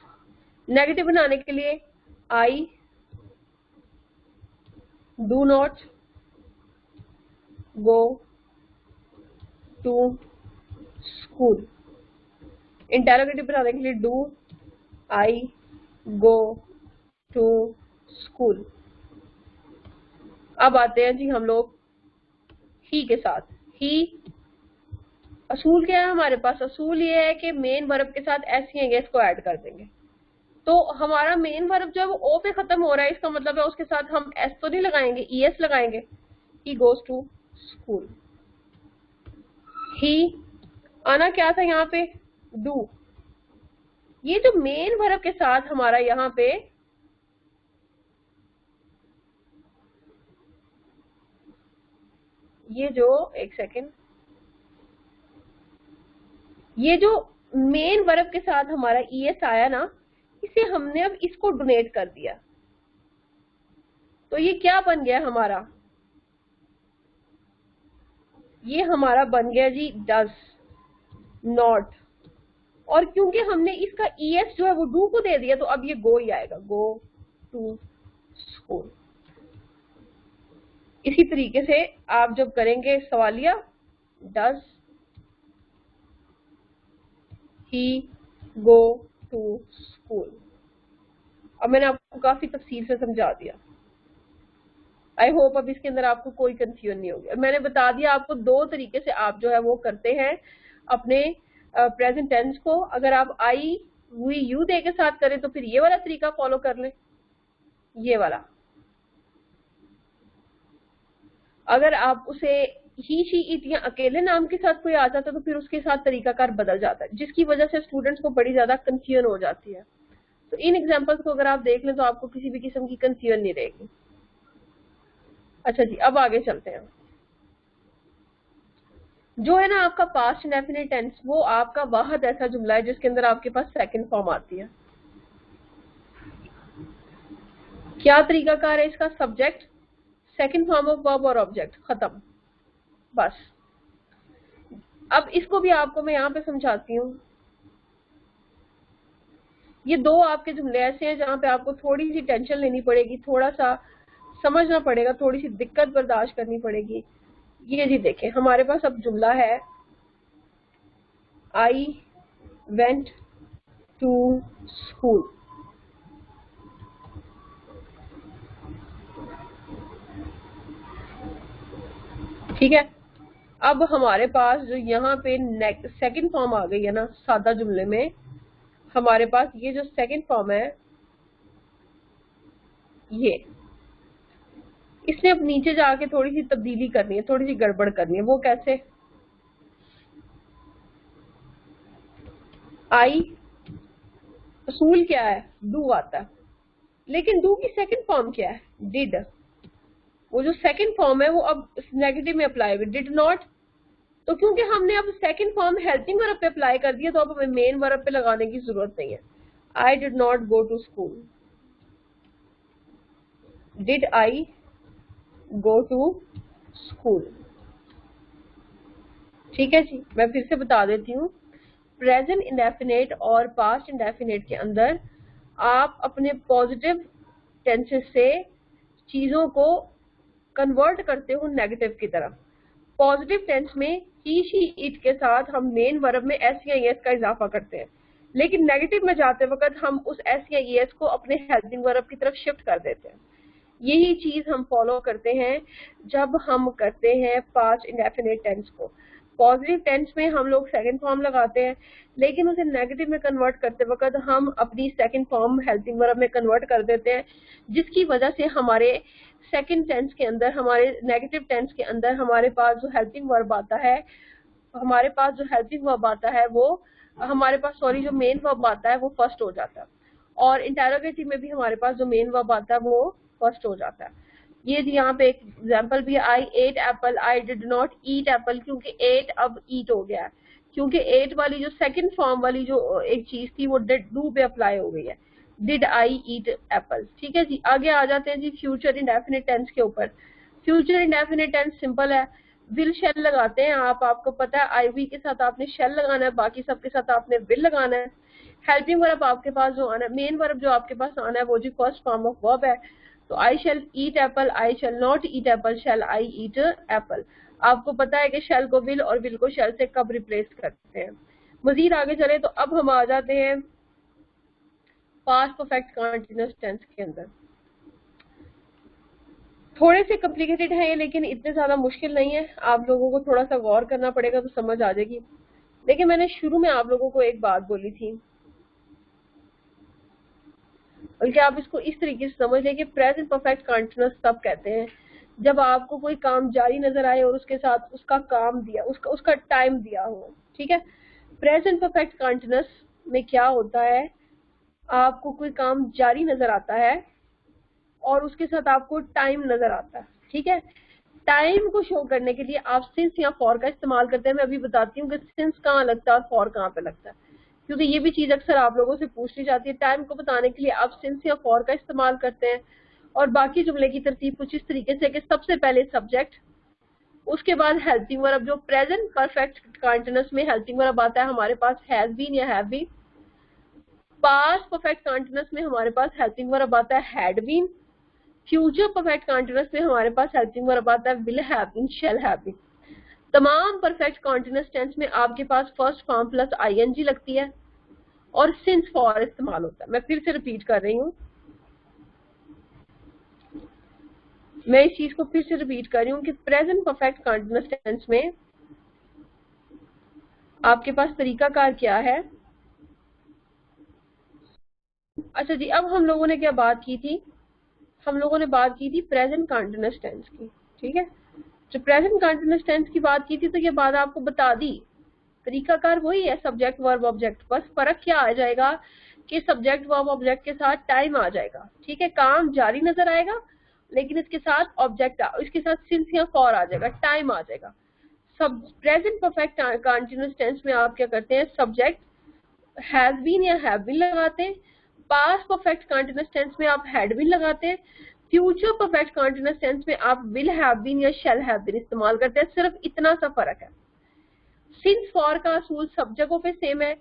Negative बनाने के लिए I do not go to school। Interrogative बनाने के लिए do I go to school. अब आते हैं जी हम लोग ही के साथ। ही असूल क्या है हमारे पास, असूल ये है कि मेन वर्ब के साथ एस या एस को ऐड कर देंगे। तो हमारा मेन वर्ब जो है वो ओ पे खत्म हो रहा है, इसका मतलब है उसके साथ हम एस तो नहीं लगाएंगे, ईएस लगाएंगे। He goes to school. He आना क्या था यहाँ पे, डू। ये जो मेन वर्ब के साथ हमारा यहाँ पे ये जो एक सेकेंड, ये जो मेन वर्ब के साथ हमारा ईएस आया ना, इसे हमने अब इसको डोनेट कर दिया, तो ये क्या बन गया हमारा, ये हमारा बन गया जी डज नॉट। और क्योंकि हमने इसका ईएस जो है वो डू को दे दिया, तो अब ये गो ही आएगा, गो टू स्कूल। इसी तरीके से आप जब करेंगे सवालिया, does he go to school. अब मैंने आपको काफी तफसील से समझा दिया। आई होप अब इसके अंदर आपको कोई कंफ्यूजन नहीं होगी। मैंने बता दिया आपको दो तरीके से आप जो है वो करते हैं अपने प्रेजेंट टेंस को। अगर आप आई वी यू दे के साथ करें तो फिर ये वाला तरीका फॉलो कर लें, ये वाला। अगर आप उसे ही शी इट या अकेले नाम के साथ कोई आ जाता तो फिर उसके साथ तरीकाकार बदल जाता है, जिसकी वजह से स्टूडेंट्स को बड़ी ज्यादा कंफ्यूजन हो जाती है। तो इन एग्जांपल्स को अगर आप देख लें तो आपको किसी भी किस्म की कंफ्यूजन नहीं रहेगी। अच्छा जी, अब आगे चलते हैं। जो है ना आपका पास्ट इंडेफिनिट टेंस, वो आपका वाहद ऐसा जुमला है जिसके अंदर आपके पास सेकंड फॉर्म आती है। क्या तरीकाकार है इसका? Subject, second form of verb और ऑब्जेक्ट, खत्म, बस। अब इसको भी आपको मैं यहाँ पे समझाती हूँ। ये दो आपके जुमले ऐसे हैं जहाँ पे आपको थोड़ी सी टेंशन लेनी पड़ेगी, थोड़ा सा समझना पड़ेगा, थोड़ी सी दिक्कत बर्दाश्त करनी पड़ेगी। ये जी देखें, हमारे पास अब जुमला है आई वेंट टू स्कूल। ठीक है, अब हमारे पास जो यहाँ पे सेकंड फॉर्म आ गई है ना सादा जुमले में, हमारे पास ये जो सेकंड फॉर्म है ये, इसने अब नीचे जाके थोड़ी सी तब्दीली करनी है, थोड़ी सी गड़बड़ करनी है। वो कैसे? आई, असूल क्या है? डू आता है, लेकिन डू की सेकंड फॉर्म क्या है? डिड। वो जो सेकंड फॉर्म है वो अब नेगेटिव में अप्लाई हुई, डिड नॉट। तो क्योंकि हमने अब सेकंड फॉर्म हेल्पिंग वर्ब पे अप्लाई कर दिया तो अब हमें मेन वर्ब पे लगाने की जरूरत नहीं है। I did not go to school, did I go to school. ठीक है जी, मैं फिर से बता देती हूँ। प्रेजेंट इंडेफिनेट और पास्ट इंडेफिनेट के अंदर आप अपने पॉजिटिव टेंसेस से चीजों को कन्वर्ट करते हो नेगेटिव की तरफ। पॉजिटिव टेंस में ही शी इट के साथ हम मेन वर्ब में एस या एस का इजाफा करते हैं, लेकिन नेगेटिव में जाते वक्त हम उस एस या एस को अपने हेल्पिंग वर्ब की तरफ शिफ्ट कर देते हैं। यही चीज हम फॉलो करते हैं जब हम करते हैं पास्ट इंडेफिनिट टेंस को। पॉजिटिव टेंस में हम लोग सेकंड फॉर्म लगाते हैं, लेकिन उसे नेगेटिव में कन्वर्ट करते वक्त हम अपनी सेकंड फॉर्म हेल्पिंग वर्ब में कन्वर्ट कर देते हैं, जिसकी वजह से हमारे सेकंड टेंस के अंदर, हमारे नेगेटिव टेंस के अंदर हमारे पास जो हेल्पिंग वर्ब आता है, हमारे पास जो हेल्पिंग वर्ब आता है वो हमारे पास जो मेन वर्ब आता है वो फर्स्ट हो जाता है, और इंटेरोगेटिव में भी हमारे पास जो मेन वर्ब आता है वो फर्स्ट हो जाता है। ये जी यहाँ पे एक एग्जांपल भी, I ate apple, I did not eat apple, क्योंकि एट अब ईट हो गया है, क्योंकि एट वाली जो सेकंड फॉर्म वाली जो एक चीज थी वो डिड डू पे अप्लाई हो गई है। Did I eat Apple. ठीक है जी, आगे आ जाते हैं जी फ्यूचर इंडेफिनिट टेंस के ऊपर। फ्यूचर इंडेफिनिट टेंस सिंपल है, विल शेल लगाते हैं आप, आपको पता है आई वी के साथ आपने शेल लगाना है, बाकी सबके साथ आपने विल लगाना है। हेल्पिंग वर्ब आपके पास जो आना है, मेन वर्ब जो आपके पास आना है वो जी फर्स्ट फॉर्म ऑफ वर्ब है। तो I shall eat Apple, I shall not eat Apple, shall I eat Apple. आपको पता है कि शेल को विल और विल को शेल से कब रिप्लेस करते हैं। मजीद आगे चले तो अब हम आ जाते हैं पास्ट परफेक्ट कंटीन्यूअस टेंस के अंदर। थोड़े से कॉम्प्लिकेटेड है ये, लेकिन इतने ज्यादा मुश्किल नहीं है, आप लोगों को थोड़ा सा गौर करना पड़ेगा तो समझ आ जाएगी। लेकिन मैंने शुरू में आप लोगों को एक बात बोली थी, बल्कि आप इसको इस तरीके से समझ लें कि प्रेजेंट परफेक्ट कंटीन्यूअस तब कहते हैं जब आपको कोई काम जारी नजर आए और उसके साथ उसका काम दिया, उसका टाइम दिया हो। ठीक है, प्रेजेंट परफेक्ट कंटीन्यूअस में क्या होता है, आपको कोई काम जारी नजर आता है और उसके साथ आपको टाइम नजर आता है। ठीक है, टाइम को शो करने के लिए आप सिंस या फॉर का इस्तेमाल करते हैं। मैं अभी बताती हूँ कि सिंस कहाँ लगता है और फॉर कहाँ पे लगता है, क्योंकि ये भी चीज अक्सर आप लोगों से पूछ ली जाती है। टाइम को बताने के लिए आप सिंस या फॉर का इस्तेमाल करते हैं, और बाकी जुमले की तरतीब कुछ इस तरीके से कि सबसे पहले सब्जेक्ट, उसके बाद हेल्पिंग वर्ब। जो प्रेजेंट परफेक्ट कंटीन्यूअस में हेल्पिंग वर्ब आता है हमारे पास हैज बीन या have been. Past perfect continuous में हमारे पास हेल्पिंग वर्ब आता है had been. Future perfect continuous में हमारे पास हेल्पिंग वर्ब आता है will have been, shall have been. तमाम परफेक्ट कंटीन्यूअस टेंस में आपके पास फर्स्ट फॉर्म प्लस आईएनजी लगती है, और सिंस फॉर इस्तेमाल होता है। मैं फिर से रिपीट कर रही हूँ, मैं इस चीज को फिर से रिपीट कर रही हूँ कि प्रेजेंट परफेक्ट कंटीन्यूअस टेंस में आपके पास तरीकाकार क्या है। अच्छा जी, अब हम लोगों ने क्या बात की थी, हम लोगों ने बात की थी प्रेजेंट कंटीन्यूअस टेंस की, ठीक है। जो प्रेजेंट कंटीन्यूअस टेंस की बात की थी तो ये बात आपको बता दी, तरीकाकार वही है, सब्जेक्ट वर्ब ऑब्जेक्ट, बस फर्क क्या आ जाएगा कि सब्जेक्ट वर्ब ऑब्जेक्ट के साथ टाइम आ जाएगा, ठीक है। काम जारी नजर आएगा लेकिन इसके साथ ऑब्जेक्ट, इसके साथ सिंस या फॉर आ जाएगा, टाइम आ जाएगा। सब प्रेजेंट परफेक्ट कंटीन्यूअस टेंस में आप क्या करते हैं, सब्जेक्ट हैज बीन या हैव बीन लगाते हैं। पास्ट परफेक्ट कंटीन्यूअस टेंस में आप हैड बीन लगाते हैं। फ्यूचर परफेक्ट कंटीन्यूअस टेंस में आप विल हैव बीन या शैल हैव बीन इस्तेमाल करते हैं। सिर्फ इतना सा फर्क है। सिंस फॉर का असूल सब जगहों पे सेम है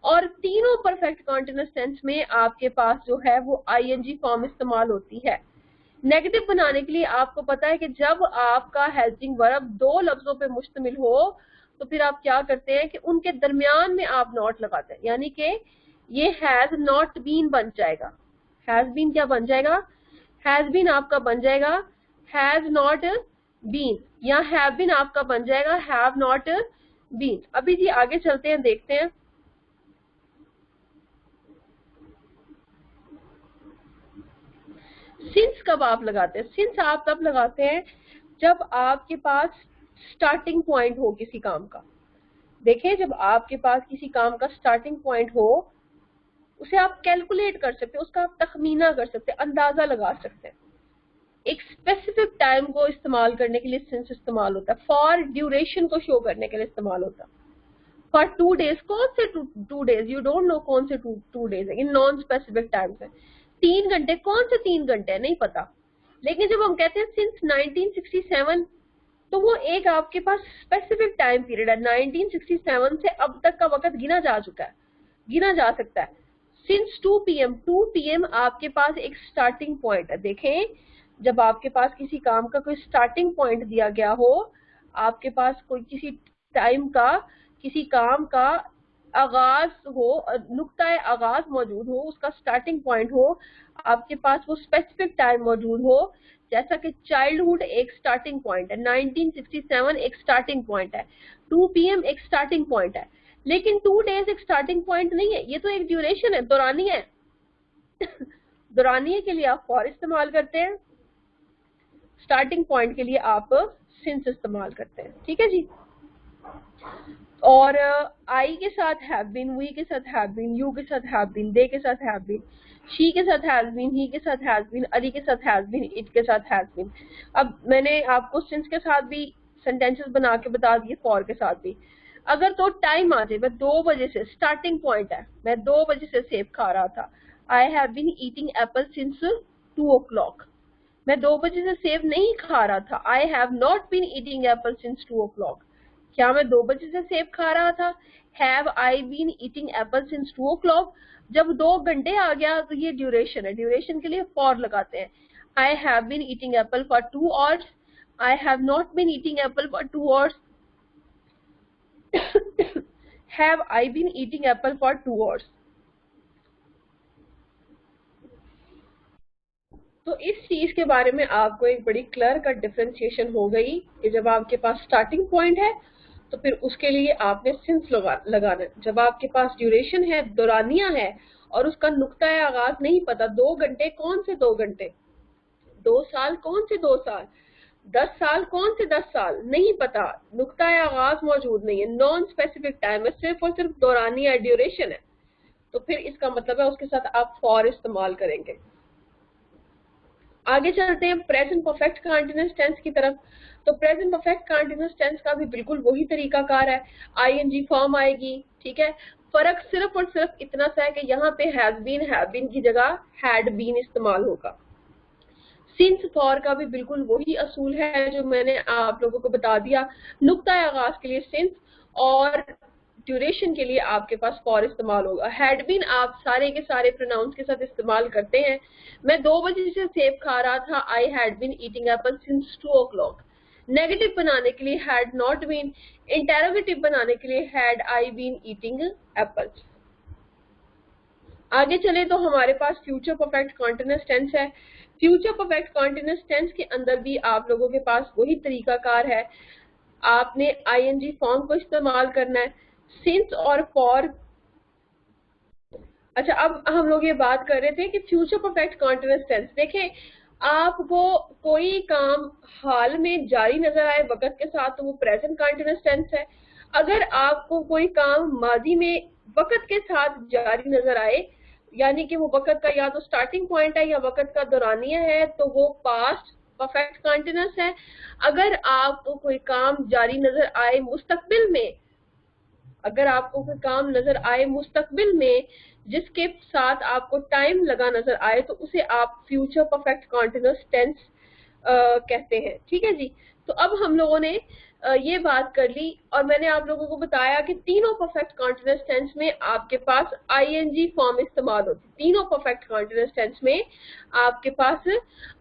और तीनों परफेक्ट कंटीन्यूअस टेंस में आपके पास जो है वो आईएनजी फॉर्म इस्तेमाल होती है। नेगेटिव बनाने के लिए आपको पता है कि जब आपका हेल्पिंग वर्ब दो लफ्जों पे मुश्तमिल हो तो फिर आप क्या करते हैं कि उनके दरमियान में आप नॉट लगाते हैं, यानी कि ये हैज नॉट बीन बन जाएगा। हैज बीन क्या बन जाएगा, हैज बीन आपका बन जाएगा हैज नॉट बीन, या हैव बीन आपका बन जाएगा हैव नॉट बीन। अभी जी आगे चलते हैं, देखते हैं। सिंस कब आप लगाते हैं, सिंस आप तब लगाते हैं जब आपके पास स्टार्टिंग पॉइंट हो किसी काम का। देखिए, जब आपके पास किसी काम का स्टार्टिंग पॉइंट हो उसे आप कैलकुलेट कर सकते हैं, उसका आप तखमीना कर सकते हैं, अंदाजा लगा सकते हैं। एक स्पेसिफिक टाइम को इस्तेमाल करने के लिए सिंस इस्तेमाल होता है। फॉर ड्यूरेशन को शो करने के लिए इस्तेमाल होता है। फॉर 2 डेज, कौन से 2 डेज, यू डोंट नो कौन से 2 डेज है, इन नॉन स्पेसिफिक टाइम्स है। 3 घंटे, कौन से 3 घंटे है, नहीं पता। लेकिन जब हम कहते हैं सिंस 1967 तो वो एक आपके पास स्पेसिफिक टाइम पीरियड है। 1967 से अब तक का वक्त गिना जा चुका है, गिना जा सकता है। सिंस 2 PM, 2 PM आपके पास एक स्टार्टिंग पॉइंट है। देखें, जब आपके पास किसी काम का कोई स्टार्टिंग पॉइंट दिया गया हो, आपके पास कोई किसी टाइम का, किसी काम का आगाज हो, नुक्ता आगाज मौजूद हो, उसका स्टार्टिंग पॉइंट हो, आपके पास वो स्पेसिफिक टाइम मौजूद हो, जैसा कि चाइल्डहुड एक स्टार्टिंग पॉइंट है, 1967 एक स्टार्टिंग पॉइंट है, 2 PM एक स्टार्टिंग पॉइंट है। लेकिन 2 डेज एक स्टार्टिंग पॉइंट नहीं है, ये तो एक ड्यूरेशन है, दौरानी है। दौरानिये के लिए आप फॉर इस्तेमाल करते हैं, स्टार्टिंग पॉइंट के लिए आप सिंस इस्तेमाल करते हैं, ठीक है जी। और आई के साथ हैव बीन, वी के साथ हैव बीन, यू के साथ हैव बीन, दे के साथ हैव बीन, शी के साथ हैज बीन, ही के साथ हैज बीन, अली के साथ हैज बीन, इट के साथ हैज बीन। अब मैंने आपको सिंस के साथ भी सेंटेंसेस बना के बता दिए, फॉर के साथ भी। अगर तो टाइम आ जाए, मैं 2 बजे से, स्टार्टिंग पॉइंट है, मैं 2 बजे से सेब खा रहा था। I have been eating apple since 2 o'clock। मैं 2 बजे से सेब नहीं खा रहा था। I have not been eating apple since 2 o'clock। क्या मैं 2 बजे से सेब खा रहा था? Have I been eating apple since 2 o'clock। जब 2 घंटे आ गया तो ये ड्यूरेशन है, ड्यूरेशन के लिए फॉर लगाते हैं। I have been eating apple for 2 hours। I have not been eating apple for 2 hours। Have I been eating apple for 2 hours। तो इस चीज के बारे में आपको एक बड़ी क्लियर कट डिफरेंशिएशन हो गई कि जब आपके पास स्टार्टिंग पॉइंट है तो फिर उसके लिए आपने सिंस लगाना है। जब आपके पास ड्यूरेशन है, दौरानिया है, और उसका नुक्ता आगाज नहीं पता, 2 घंटे कौन से 2 घंटे, 2 साल कौन से 2 साल, 10 साल कौन से 10 साल, नहीं पता, नुक्ता आगाज मौजूद नहीं है, नॉन स्पेसिफिक टाइम है, सिर्फ और सिर्फ दौरानिया ड्यूरेशन है, तो फिर इसका मतलब है उसके साथ आप फॉर इस्तेमाल करेंगे। आगे चलते हैं प्रेजेंट परफेक्ट कंटीन्यूअस टेंस की तरफ। तो प्रेजेंट परफेक्ट कंटीन्यूअस टेंस का भी बिल्कुल वही तरीकाकार है, आईएनजी फॉर्म आएगी, ठीक है। फर्क सिर्फ और सिर्फ इतना सा है कि यहाँ पे हैज बीन की जगह हैड बीन इस्तेमाल होगा। सिंस फॉर का भी बिल्कुल वही असूल है जो मैंने आप लोगों को बता दिया। नुक्ता आगाज के लिए सिंस और ड्यूरेशन के लिए आपके पास फॉर इस्तेमाल होगा। हैड बीन आप सारे के सारे प्रोनाउंस के साथ इस्तेमाल करते हैं। मैं 2 बजे से सेब खा रहा था। I had been eating apple since 2 o'clock। Negative बनाने के लिए हैड नॉट बीन, इंटेरोगेटिव बनाने के लिए had I been eating apples. आगे चले तो हमारे पास फ्यूचर परफेक्ट कॉन्टिन्यूअस टेंस है। फ्यूचर परफेक्ट कॉन्टिन्यूअस टेंस के अंदर भी आप लोगों के पास वही तरीकाकार है, आपने आईएनजी फॉर्म को इस्तेमाल करना है, सिंस और फॉर। अच्छा, अब हम लोग ये बात कर रहे थे कि फ्यूचर परफेक्ट कॉन्टिन्यूअस टेंस, देखें आपको कोई काम हाल में जारी नजर आए वक्त के साथ तो वो प्रेजेंट कॉन्टिन्यूअस टेंस है। अगर आपको कोई काम माजी में वक्त के साथ जारी नजर आए, यानी कि वो वक्त का या तो स्टार्टिंग पॉइंट है या वक्त का दौरानिया है, तो वो पास्ट परफेक्ट कॉन्टिन्यूअस है। अगर आपको कोई काम जारी नजर आए मुस्तकबिल में, अगर आपको कोई काम नजर आए मुस्तकबिल में जिसके साथ आपको टाइम लगा नजर आए, तो उसे आप फ्यूचर परफेक्ट कॉन्टिन्यूअस टेंस कहते हैं। ठीक है जी। तो अब हम लोगों ने ये बात कर ली और मैंने आप लोगों को बताया कि तीनों परफेक्ट कॉन्टिन्यूअस टेंस में आपके पास आईएनजी फॉर्म इस्तेमाल होती है। तीनों परफेक्ट कॉन्टिन्यूअस टेंस में आपके पास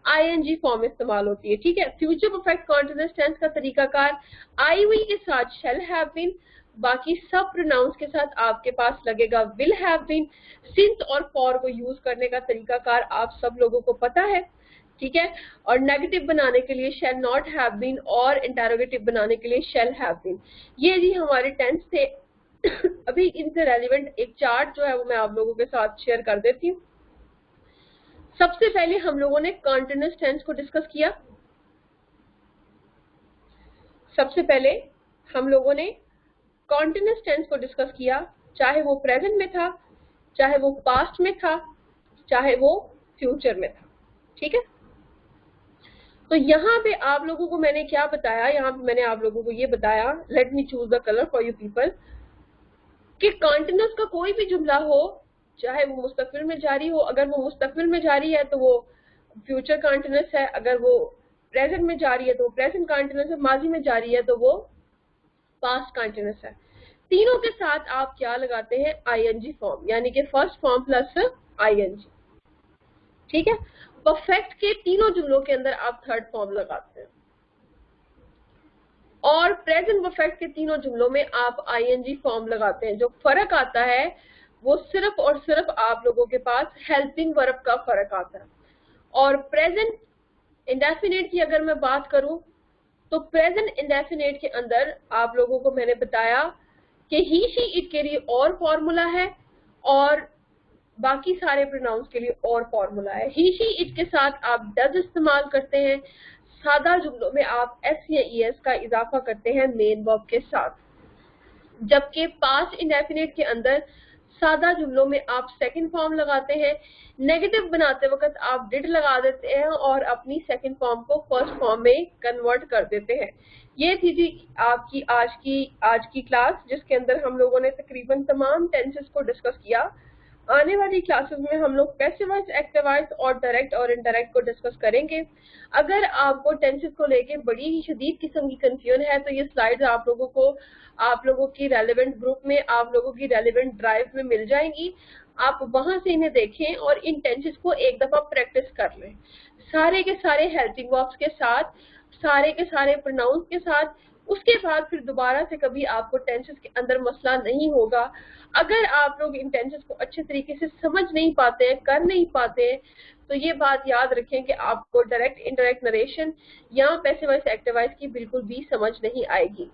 आईएनजी फॉर्म इस्तेमाल होती है। ठीक है। फ्यूचर परफेक्ट कॉन्टिन्यूअस टेंस का तरीकाकार आई हुई के साथ शैल हैव बीन, बाकी सब प्रोनाउंस के साथ आपके पास लगेगा विल हैव बीन। सिंस और फॉर को यूज करने का तरीकाकार आप सब लोगों को पता है। ठीक है। और नेगेटिव बनाने के लिए शैल नॉट हैव बीन और इंटरोगेटिव बनाने के लिए शैल हैव बीन। ये जी हमारे टेंस थे। अभी इनसे रेलिवेंट एक चार्ट जो है वो मैं आप लोगों के साथ शेयर कर देती हूँ। सबसे पहले हम लोगों ने कॉन्टिन्यूअस टेंस को डिस्कस किया। सबसे पहले हम लोगों ने कॉन्टिन्यूअस टेंस को डिस्कस किया, चाहे वो प्रेजेंट में था, चाहे वो पास्ट में था, चाहे वो फ्यूचर में था। ठीक है। तो यहाँ पे आप लोगों को मैंने क्या बताया, यहाँ पे मैंने आप लोगों को ये बताया, let me choose the colour for you people, कि कॉन्टिन्यूअस का कोई भी जुमला हो, चाहे वो मुस्तकबिल में जारी हो, अगर वो मुस्तकबिल में जारी है तो वो फ्यूचर कॉन्टिन्यूअस है, अगर वो प्रेजेंट में जारी है तो वो प्रेजेंट कॉन्टिन्यूअस है, माजी में जारी है तो वो पास्ट कॉन्टिन्यूअस है। तीनों के साथ आप क्या लगाते हैं, आईएनजी फॉर्म, यानी कि फर्स्ट फॉर्म प्लस आईएनजी। ठीक है। परफेक्ट के तीनों जुमलों के अंदर आप थर्ड फॉर्म लगाते हैं और प्रेजेंट परफेक्ट के तीनों जुमलों में आप आईएनजी फॉर्म लगाते हैं। जो फर्क आता है वो सिर्फ और सिर्फ आप लोगों के पास हेल्पिंग वर्ब का फर्क आता है। और प्रेजेंट इंडेफिनिट की अगर मैं बात करूं तो प्रेजेंट इंडेफिनिट के अंदर आप लोगों को मैंने बताया कि ही शी इट के लिए और फॉर्मूला है और बाकी सारे प्रोनाउंस के लिए और फॉर्मूला है। ही शी इट के साथ आप डज इस्तेमाल करते हैं, सादा जुमलों में आप एस या ईएस का इजाफा करते हैं मेन वर्ब के साथ, जबकि पास्ट इंडेफिनिट के अंदर सादा जुमलों में आप सेकंड फॉर्म लगाते हैं। नेगेटिव बनाते वक्त आप डिड लगा देते हैं और अपनी सेकंड फॉर्म को फर्स्ट फॉर्म में कन्वर्ट कर देते हैं। ये थी जी आपकी आज की क्लास, जिसके अंदर हम लोगों ने तकरीबन तमाम टेंसेस को डिस्कस किया। आने वाली क्लासेस में हम लोग पैसिव वॉइस, एक्टिव वॉइस और डायरेक्ट और इनडायरेक्ट को डिस्कस करेंगे। अगर आपको टेंसेस को लेके बड़ी ही शदीद किस्म की कंफ्यूजन है तो ये स्लाइड्स आप लोगों की रेलेवेंट ग्रुप में, आप लोगों की रेलेवेंट ड्राइव में मिल जाएंगी। आप वहां से इन्हें देखें और इन टेंसेस को एक दफा प्रैक्टिस कर लें, सारे के सारे हेल्पिंग वर्ब्स के साथ, सारे के सारे प्रोनाउंस के साथ। उसके बाद फिर दोबारा से कभी आपको टेंसेस के अंदर मसला नहीं होगा। अगर आप लोग इन टेंसेस को अच्छे तरीके से समझ नहीं पाते हैं, कर नहीं पाते हैं, तो ये बात याद रखें कि आपको डायरेक्ट, इनडायरेक्ट नरेशन या पैसिव वॉइस, एक्टिव वॉइस की बिल्कुल भी समझ नहीं आएगी।